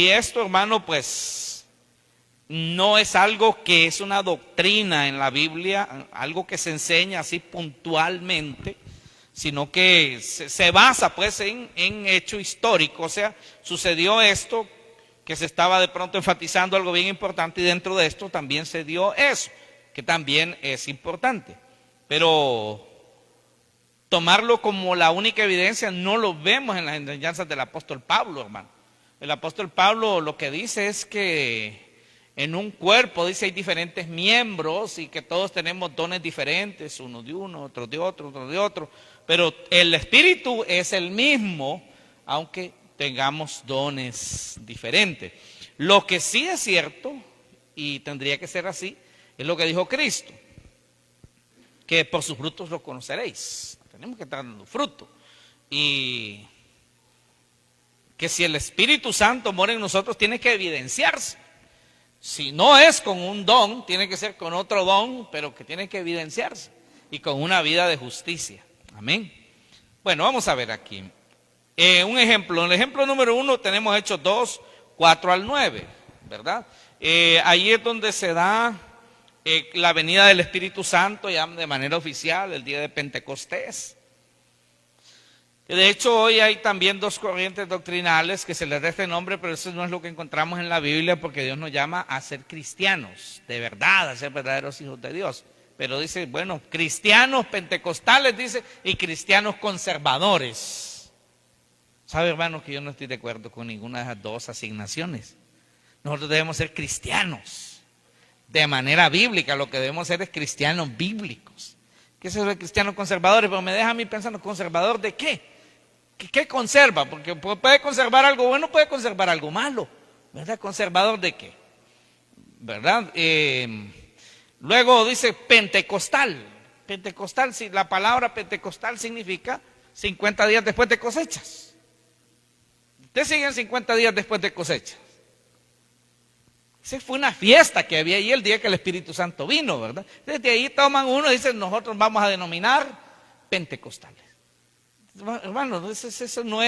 Speaker 1: esto, hermano, pues no es algo que es una doctrina en la Biblia, algo que se enseña así puntualmente, sino que se basa pues en hecho histórico. O sea, sucedió esto, que se estaba de pronto enfatizando algo bien importante, y dentro de esto también se dio eso, que también es importante. Pero tomarlo como la única evidencia no lo vemos en las enseñanzas del apóstol Pablo, hermano. El apóstol Pablo lo que dice es que en un cuerpo, dice, hay diferentes miembros y que todos tenemos dones diferentes, uno de uno, otro de otro, otro de otro, pero el Espíritu es el mismo, aunque tengamos dones diferentes. Lo que sí es cierto, y tendría que ser así, es lo que dijo Cristo, que por sus frutos los conoceréis. Tenemos que estar dando fruto. Y que si el Espíritu Santo mora en nosotros, tiene que evidenciarse. Si no es con un don, tiene que ser con otro don, pero que tiene que evidenciarse. Y con una vida de justicia. Amén. Bueno, vamos a ver aquí. Un ejemplo. En el ejemplo número 1 tenemos Hechos 2, 4 al 9, ¿verdad? Ahí es donde se da la venida del Espíritu Santo ya de manera oficial, el día de Pentecostés. De hecho, hoy hay también dos corrientes doctrinales que se les da este nombre, pero eso no es lo que encontramos en la Biblia, porque Dios nos llama a ser cristianos, de verdad, a ser verdaderos hijos de Dios. Pero dice, bueno, cristianos pentecostales, dice, y cristianos conservadores. ¿Sabe, hermano, que yo no estoy de acuerdo con ninguna de esas dos asignaciones? Nosotros debemos ser cristianos de manera bíblica. Lo que debemos ser es cristianos bíblicos. ¿Qué es eso de cristianos conservadores? Pero me deja a mí pensando, ¿conservador de qué? ¿Qué conserva? Porque puede conservar algo bueno, puede conservar algo malo, ¿verdad? ¿Conservador de qué? ¿Verdad? Luego dice pentecostal. Pentecostal, si la palabra pentecostal significa 50 días después de cosechas. Ustedes siguen 50 días después de cosechas. Esa fue una fiesta que había ahí el día que el Espíritu Santo vino, ¿verdad? Desde ahí toman uno y dicen, nosotros vamos a denominar pentecostales. Hermano, eso no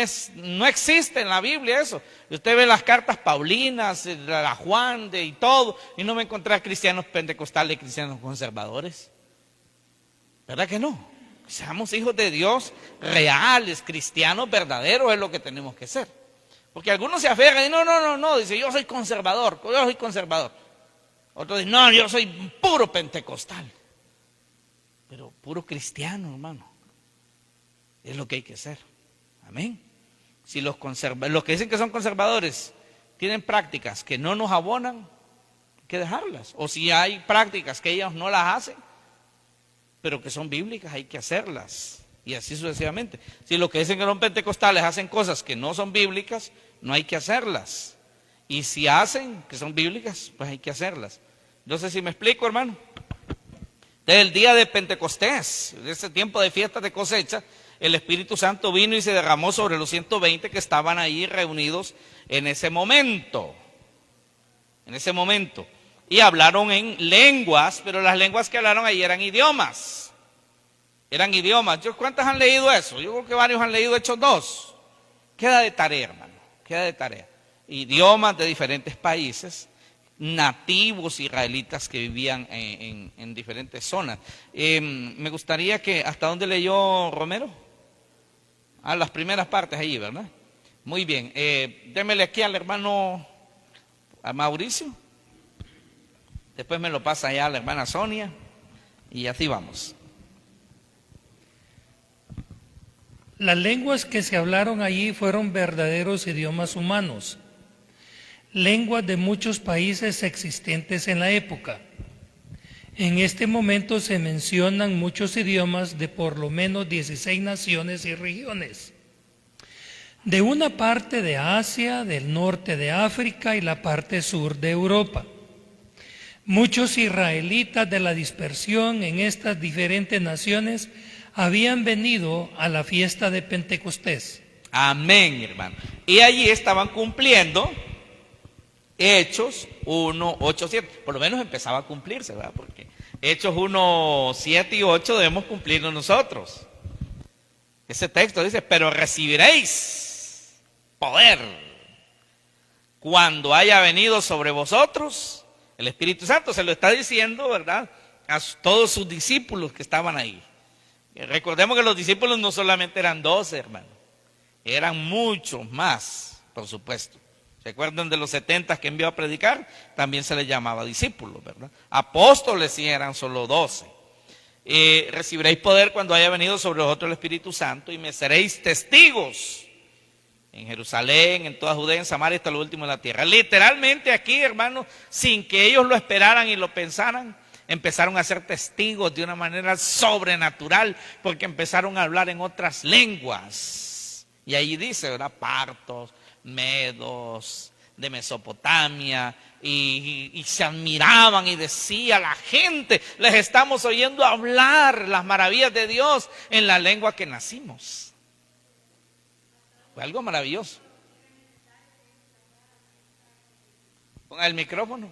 Speaker 1: existe en la Biblia eso. Usted ve las cartas paulinas, la Juan y todo, y no me encontré cristianos pentecostales y cristianos conservadores. ¿Verdad que no? Seamos hijos de Dios reales, cristianos verdaderos es lo que tenemos que ser. Porque algunos se aferran y no, dice, yo soy conservador. Otro dice, no, yo soy puro pentecostal. Pero puro cristiano, hermano. Es lo que hay que ser. Amén. Si los que dicen que son conservadores tienen prácticas que no nos abonan, hay que dejarlas. O si hay prácticas que ellos no las hacen, pero que son bíblicas, hay que hacerlas. Y así sucesivamente. Si los que dicen que son pentecostales hacen cosas que no son bíblicas, no hay que hacerlas. Y si hacen que son bíblicas, pues hay que hacerlas. No sé si me explico, hermano. Desde el día de Pentecostés, de ese tiempo de fiestas de cosecha, el Espíritu Santo vino y se derramó sobre los 120 que estaban ahí reunidos en ese momento. En ese momento. Y hablaron en lenguas, pero las lenguas que hablaron ahí eran idiomas. Eran idiomas. ¿Cuántas han leído eso? Yo creo que varios han leído Hechos 2. Queda de tarea, hermano. Queda de tarea. Idiomas de diferentes países, nativos israelitas que vivían en diferentes zonas. Me gustaría que, ¿hasta dónde leyó Romero? Las primeras partes ahí, ¿verdad? Muy bien. Démele aquí al hermano a Mauricio. Después me lo pasa allá a la hermana Sonia. Y así vamos.
Speaker 13: Las lenguas que se hablaron allí fueron verdaderos idiomas humanos, lenguas de muchos países existentes en la época. En este momento se mencionan muchos idiomas de por lo menos 16 naciones y regiones, de una parte de Asia, del norte de África y la parte sur de Europa. Muchos israelitas de la dispersión en estas diferentes naciones habían venido a la fiesta de Pentecostés.
Speaker 1: Amén, hermano. Y allí estaban cumpliendo Hechos 1, 8, 7. Por lo menos empezaba a cumplirse, ¿verdad? Porque Hechos 1, 7 y 8 debemos cumplirlo nosotros. Ese texto dice, pero recibiréis poder cuando haya venido sobre vosotros el Espíritu Santo. Se lo está diciendo, ¿verdad?, a todos sus discípulos que estaban ahí. Recordemos que los discípulos no solamente eran 12, hermano, eran muchos más, por supuesto. ¿Se acuerdan de los 70 que envió a predicar? También se les llamaba discípulos, ¿verdad? Apóstoles sí eran solo 12. Recibiréis poder cuando haya venido sobre vosotros el Espíritu Santo y me seréis testigos en Jerusalén, en toda Judea, en Samaria, hasta lo último de la tierra. Literalmente aquí, hermanos, sin que ellos lo esperaran y lo pensaran, empezaron a ser testigos de una manera sobrenatural, porque empezaron a hablar en otras lenguas. Y ahí dice, ¿verdad? Partos, medos, de Mesopotamia, y se admiraban y decía la gente, les estamos oyendo hablar las maravillas de Dios en la lengua que nacimos. Fue algo maravilloso. Ponga el micrófono.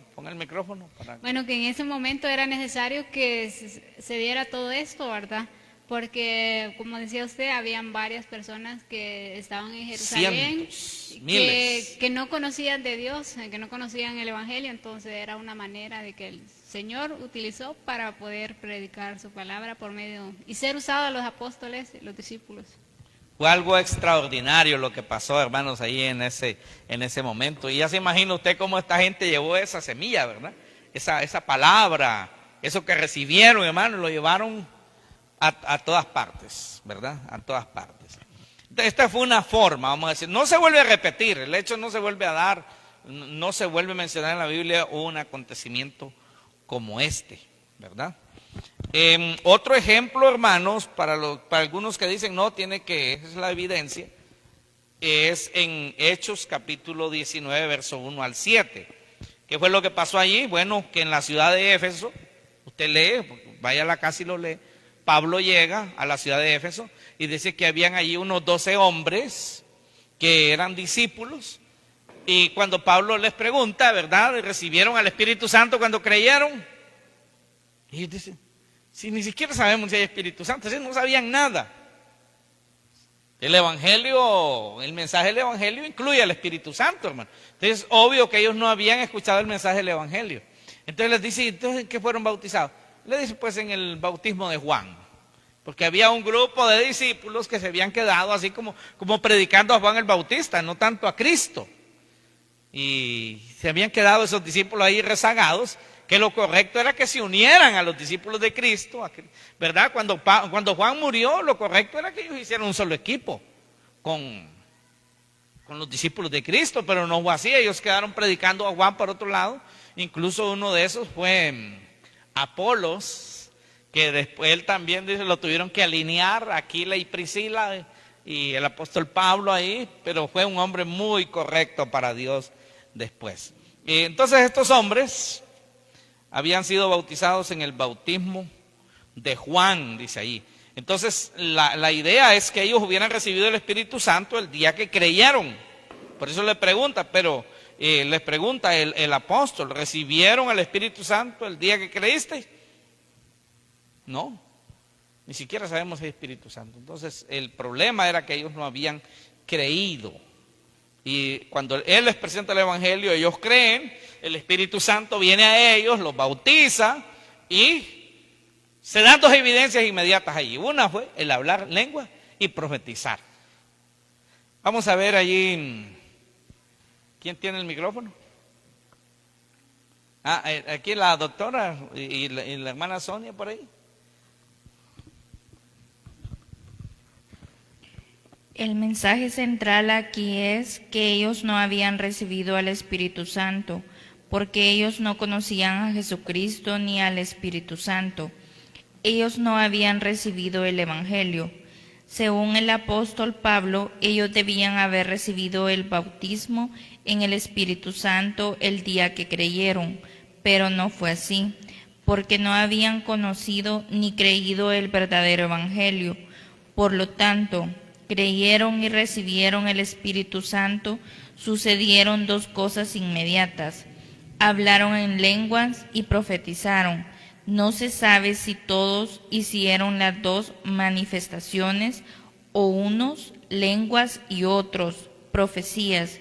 Speaker 16: Bueno, que en ese momento era necesario que se diera todo esto, ¿verdad? Porque, como decía usted, habían varias personas que estaban en Jerusalén,
Speaker 1: cientos, miles,
Speaker 16: que no conocían de Dios, que no conocían el Evangelio, entonces era una manera de que el Señor utilizó para poder predicar su palabra por medio, y ser usado a los apóstoles, los discípulos.
Speaker 1: Fue algo extraordinario lo que pasó, hermanos, ahí en ese momento. Y ya se imagina usted cómo esta gente llevó esa semilla, ¿verdad? Esa palabra, eso que recibieron, hermanos, lo llevaron a todas partes, ¿verdad? A todas partes. Entonces, esta fue una forma, vamos a decir, no se vuelve a repetir, el hecho no se vuelve a dar, no se vuelve a mencionar en la Biblia un acontecimiento como este, ¿verdad? Otro ejemplo, hermanos, para algunos que dicen no, esa es la evidencia, es en Hechos capítulo 19, verso 1 al 7. ¿Qué fue lo que pasó allí? Bueno, que en la ciudad de Éfeso, usted lee, vaya a la casa y lo lee, Pablo llega a la ciudad de Éfeso y dice que habían allí unos 12 hombres que eran discípulos, y cuando Pablo les pregunta, ¿verdad? ¿Recibieron al Espíritu Santo cuando creyeron? Y ellos dicen, si ni siquiera sabemos si hay Espíritu Santo, si no sabían nada. El Evangelio, el mensaje del Evangelio incluye al Espíritu Santo, hermano. Entonces es obvio que ellos no habían escuchado el mensaje del Evangelio. Entonces les dice, ¿entonces en qué fueron bautizados? Le dice, pues en el bautismo de Juan. Porque había un grupo de discípulos que se habían quedado así como predicando a Juan el Bautista, no tanto a Cristo. Y se habían quedado esos discípulos ahí rezagados, que lo correcto era que se unieran a los discípulos de Cristo, ¿verdad? Cuando Juan murió, lo correcto era que ellos hicieran un solo equipo con los discípulos de Cristo, pero no fue así. Ellos quedaron predicando a Juan por otro lado. Incluso uno de esos fue Apolos, que después él también dice, lo tuvieron que alinear, Aquila y Priscila, y el apóstol Pablo ahí, pero fue un hombre muy correcto para Dios después. Y entonces estos hombres habían sido bautizados en el bautismo de Juan, dice ahí. Entonces la idea es que ellos hubieran recibido el Espíritu Santo el día que creyeron. Por eso les pregunta, les pregunta el apóstol, ¿recibieron el Espíritu Santo el día que creíste? No, ni siquiera sabemos si hay Espíritu Santo. Entonces el problema era que ellos no habían creído. Y cuando Él les presenta el Evangelio, ellos creen, el Espíritu Santo viene a ellos, los bautiza y se dan dos evidencias inmediatas allí. Una fue el hablar lengua y profetizar. Vamos a ver allí, ¿quién tiene el micrófono? Aquí la doctora y la hermana Sonia por ahí.
Speaker 17: El mensaje central aquí es que ellos no habían recibido al Espíritu Santo, porque ellos no conocían a Jesucristo ni al Espíritu Santo. Ellos no habían recibido el Evangelio. Según el apóstol Pablo, ellos debían haber recibido el bautismo en el Espíritu Santo el día que creyeron, pero no fue así, porque no habían conocido ni creído el verdadero Evangelio. Por lo tanto, creyeron y recibieron el Espíritu Santo, sucedieron dos cosas inmediatas. Hablaron en lenguas y profetizaron. No se sabe si todos hicieron las dos manifestaciones o unos lenguas y otros profecías.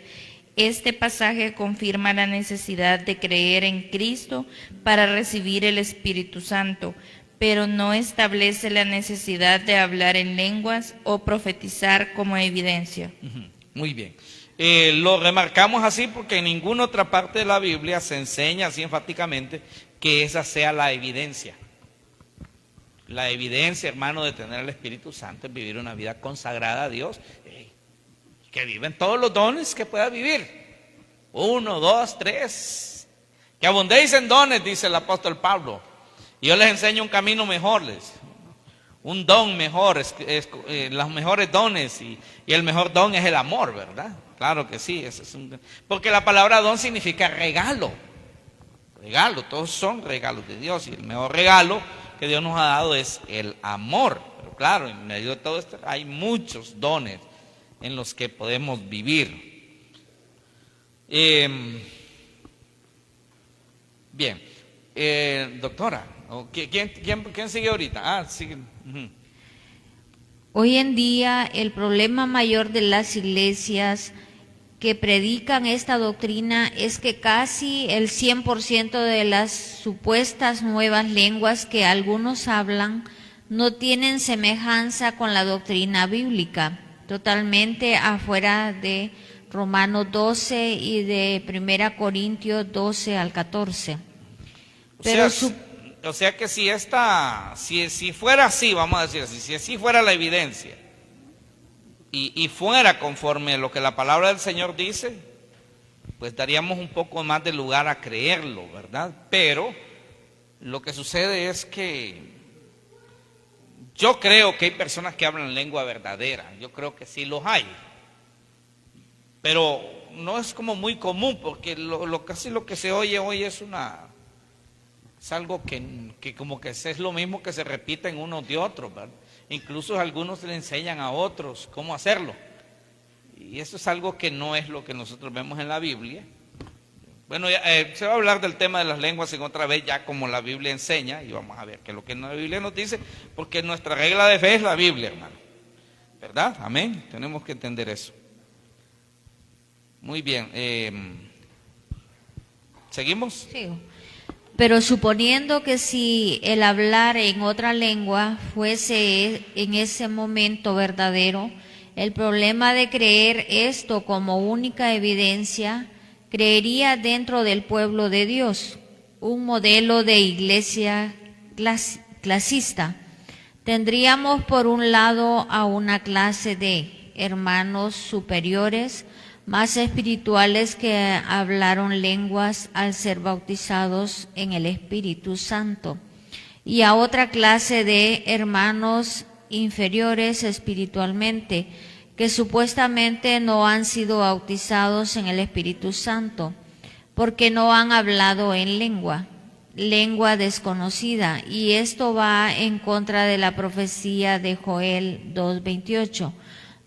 Speaker 17: Este pasaje confirma la necesidad de creer en Cristo para recibir el Espíritu Santo, pero no establece la necesidad de hablar en lenguas o profetizar como evidencia.
Speaker 1: Muy bien. Lo remarcamos así porque en ninguna otra parte de la Biblia se enseña así enfáticamente que esa sea la evidencia. La evidencia, hermano, de tener el Espíritu Santo es vivir una vida consagrada a Dios. que viven todos los dones que pueda vivir. 1, 2, 3. Que abundéis en dones, dice el apóstol Pablo. Y yo les enseño un camino mejor, un don mejor, los mejores dones. Y el mejor don es el amor, ¿verdad? Claro que sí. Porque la palabra don significa regalo. Regalo, todos son regalos de Dios. Y el mejor regalo que Dios nos ha dado es el amor. Pero claro, en medio de todo esto hay muchos dones en los que podemos vivir. Bien, doctora, ¿quién sigue ahorita? Sigue.
Speaker 10: Hoy en día el problema mayor de las iglesias que predican esta doctrina es que casi el 100% de las supuestas nuevas lenguas que algunos hablan no tienen semejanza con la doctrina bíblica, totalmente afuera de Romanos 12 y de 1 Corintios 12 al 14. Pero
Speaker 1: o sea que si fuera así, vamos a decir así, si así fuera la evidencia y fuera conforme a lo que la palabra del Señor dice, pues daríamos un poco más de lugar a creerlo, ¿verdad? Pero lo que sucede es que yo creo que hay personas que hablan lengua verdadera, yo creo que sí los hay, pero no es como muy común, porque casi lo que se oye hoy es algo que como que es lo mismo que se repite en unos de otros, ¿verdad? Incluso algunos le enseñan a otros cómo hacerlo. Y eso es algo que no es lo que nosotros vemos en la Biblia. Bueno, se va a hablar del tema de las lenguas en otra vez, ya como la Biblia enseña, y vamos a ver qué es lo que la Biblia nos dice, porque nuestra regla de fe es la Biblia, hermano. ¿Verdad? Amén. Tenemos que entender eso. Muy bien. ¿Seguimos?
Speaker 10: Sí. Pero suponiendo que si el hablar en otra lengua fuese en ese momento verdadero, el problema de creer esto como única evidencia creería dentro del pueblo de Dios un modelo de iglesia clasista. Tendríamos por un lado a una clase de hermanos superiores, más espirituales, que hablaron lenguas al ser bautizados en el Espíritu Santo, y a otra clase de hermanos inferiores espiritualmente, que supuestamente no han sido bautizados en el Espíritu Santo, porque no han hablado en lengua desconocida, y esto va en contra de la profecía de Joel 2:28,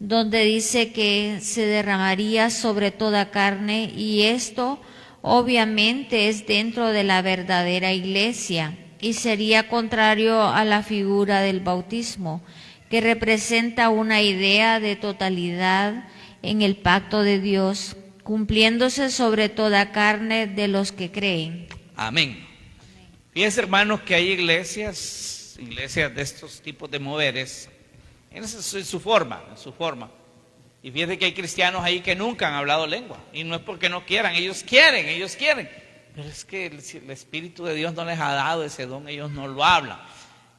Speaker 10: donde dice que se derramaría sobre toda carne, y esto obviamente es dentro de la verdadera iglesia y sería contrario a la figura del bautismo, que representa una idea de totalidad en el pacto de Dios, cumpliéndose sobre toda carne de los que creen.
Speaker 1: Amén. Fíjense, hermanos, que hay iglesias de estos tipos de moveres, en su forma. Y fíjense que hay cristianos ahí que nunca han hablado lengua, y no es porque no quieran, ellos quieren, pero es que el Espíritu de Dios no les ha dado ese don, ellos no lo hablan.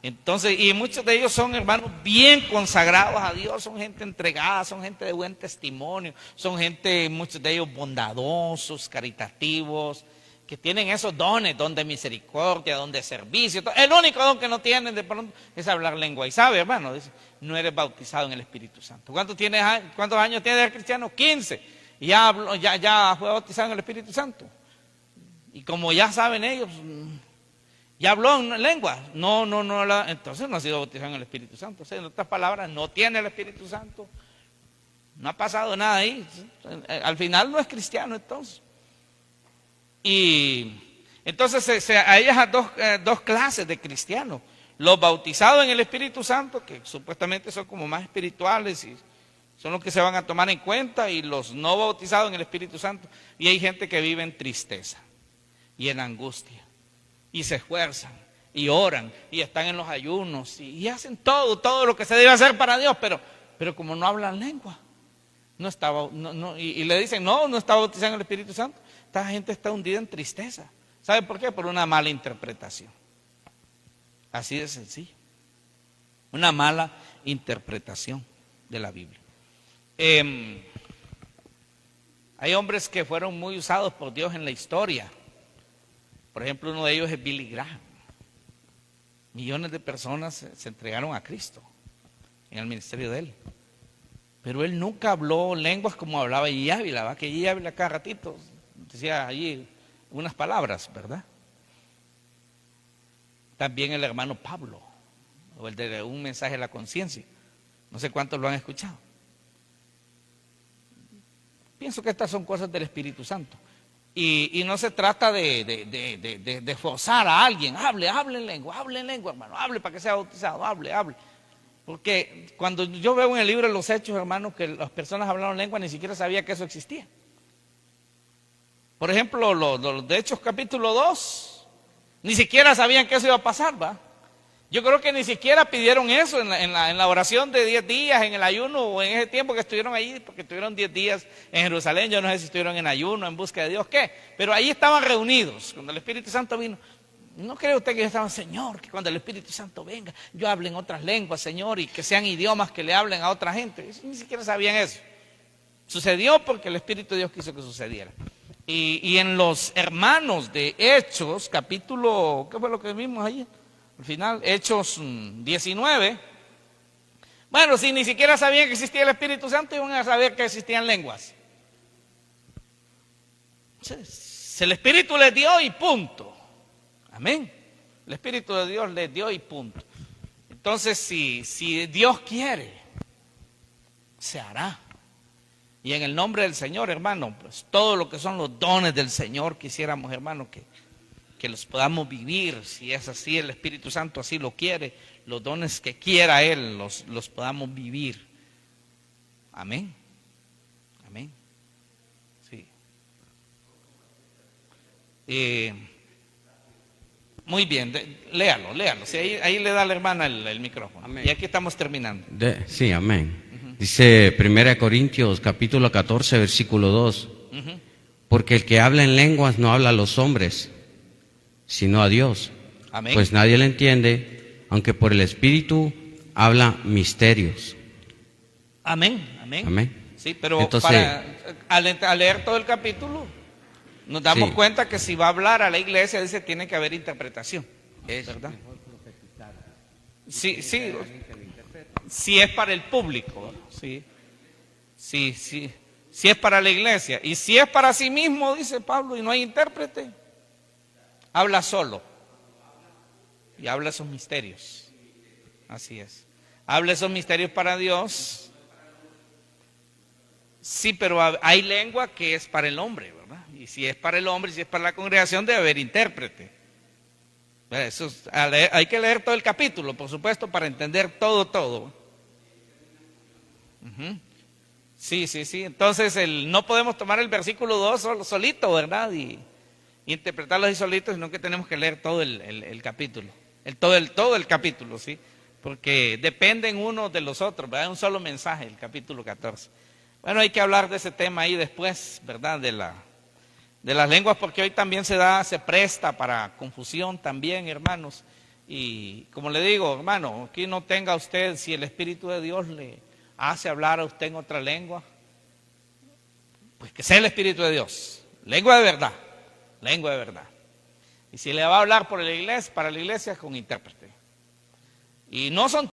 Speaker 1: Entonces, y muchos de ellos son hermanos bien consagrados a Dios, son gente entregada, son gente de buen testimonio, son gente, muchos de ellos bondadosos, caritativos, que tienen esos dones, don de misericordia, don de servicio. El único don que no tienen de pronto es hablar lengua. Y sabe, hermano, dice, no eres bautizado en el Espíritu Santo. ¿Cuántos años tiene el cristiano? 15. Y ya fue bautizado en el Espíritu Santo. Y como ya saben ellos, ya habló en lengua. No, entonces no ha sido bautizado en el Espíritu Santo. O sea, en otras palabras, no tiene el Espíritu Santo. No ha pasado nada ahí. Al final no es cristiano, entonces. Y entonces hay esas dos clases de cristianos: los bautizados en el Espíritu Santo, que supuestamente son como más espirituales y son los que se van a tomar en cuenta, y los no bautizados en el Espíritu Santo. Y hay gente que vive en tristeza y en angustia, y se esfuerzan y oran y están en los ayunos y hacen todo lo que se debe hacer para Dios, pero como no hablan lengua, y le dicen no está bautizado en el Espíritu Santo, esta gente está hundida en tristeza. ¿Sabe por qué? Por una mala interpretación. Así de sencillo. Una mala interpretación de la Biblia. Hay hombres que fueron muy usados por Dios en la historia. Por ejemplo, uno de ellos es Billy Graham. Millones de personas se entregaron a Cristo en el ministerio de él. Pero él nunca habló lenguas como hablaba G. Ávila, ¿va? Que G. Ávila cada ratito decía allí unas palabras, ¿verdad? También el hermano Pablo, o el de un mensaje a la conciencia. No sé cuántos lo han escuchado. Pienso que estas son cosas del Espíritu Santo. Y no se trata de forzar a alguien. Hable en lengua, hermano. Hable para que sea bautizado, hable. Porque cuando yo veo en el libro de los Hechos, hermano, que las personas hablaron lengua, ni siquiera sabía que eso existía. Por ejemplo, los de Hechos capítulo 2, ni siquiera sabían que eso iba a pasar, ¿va? Yo creo que ni siquiera pidieron eso en la oración de 10 días, en el ayuno, o en ese tiempo que estuvieron allí, porque estuvieron 10 días en Jerusalén. Yo no sé si estuvieron en ayuno, en busca de Dios, ¿qué? Pero ahí estaban reunidos, cuando el Espíritu Santo vino. ¿No cree usted que ellos estaban, Señor, que cuando el Espíritu Santo venga, yo hable en otras lenguas, Señor, y que sean idiomas que le hablen a otra gente? Ellos ni siquiera sabían eso. Sucedió porque el Espíritu de Dios quiso que sucediera. Y en los hermanos de Hechos, capítulo, ¿qué fue lo que vimos ayer? Al final, Hechos 19. Bueno, si ni siquiera sabían que existía el Espíritu Santo, iban a saber que existían lenguas. El Espíritu les dio y punto. Amén. El Espíritu de Dios les dio y punto. Entonces, si Dios quiere, se hará. Y en el nombre del Señor, hermano, pues todo lo que son los dones del Señor, quisiéramos, hermano, que los podamos vivir. Si es así, el Espíritu Santo así lo quiere, los dones que quiera Él, los podamos vivir. Amén. Amén. Sí. Muy bien, léalo. Sí, ahí le da a la hermana el micrófono. Amén. Y aquí estamos terminando.
Speaker 18: Sí, amén. Dice 1 Corintios capítulo 14, versículo 2. Porque el que habla en lenguas no habla a los hombres, sino a Dios.
Speaker 1: Amén.
Speaker 18: Pues nadie le entiende, aunque por el Espíritu habla misterios.
Speaker 1: Amén.
Speaker 18: Amén.
Speaker 1: Sí, pero
Speaker 18: entonces,
Speaker 1: al leer todo el capítulo, nos damos cuenta que si va a hablar a la iglesia, dice, tiene que haber interpretación. Es verdad. Sí. Si es para el público, sí. Si es para la iglesia. Y si es para sí mismo, dice Pablo, y no hay intérprete, habla solo. Y habla esos misterios. Así es. Habla esos misterios para Dios. Sí, pero hay lengua que es para el hombre, ¿verdad? Y si es para el hombre, si es para la congregación, debe haber intérprete. Eso hay que leer todo el capítulo, por supuesto, para entender todo. Sí. Entonces, no podemos tomar el versículo 2 solito, ¿verdad? Y interpretarlo así solito, sino que tenemos que leer todo el capítulo. Todo el capítulo, ¿sí? Porque dependen unos de los otros, ¿verdad? Es un solo mensaje, el capítulo 14. Bueno, hay que hablar de ese tema ahí después, ¿verdad? De las lenguas, porque hoy también se presta para confusión también, hermanos. Y como le digo, hermano, aquí no tenga usted, si el Espíritu de Dios le hace hablar a usted en otra lengua, pues que sea el Espíritu de Dios, lengua de verdad. Y si le va a hablar para la iglesia, con intérprete. Y no son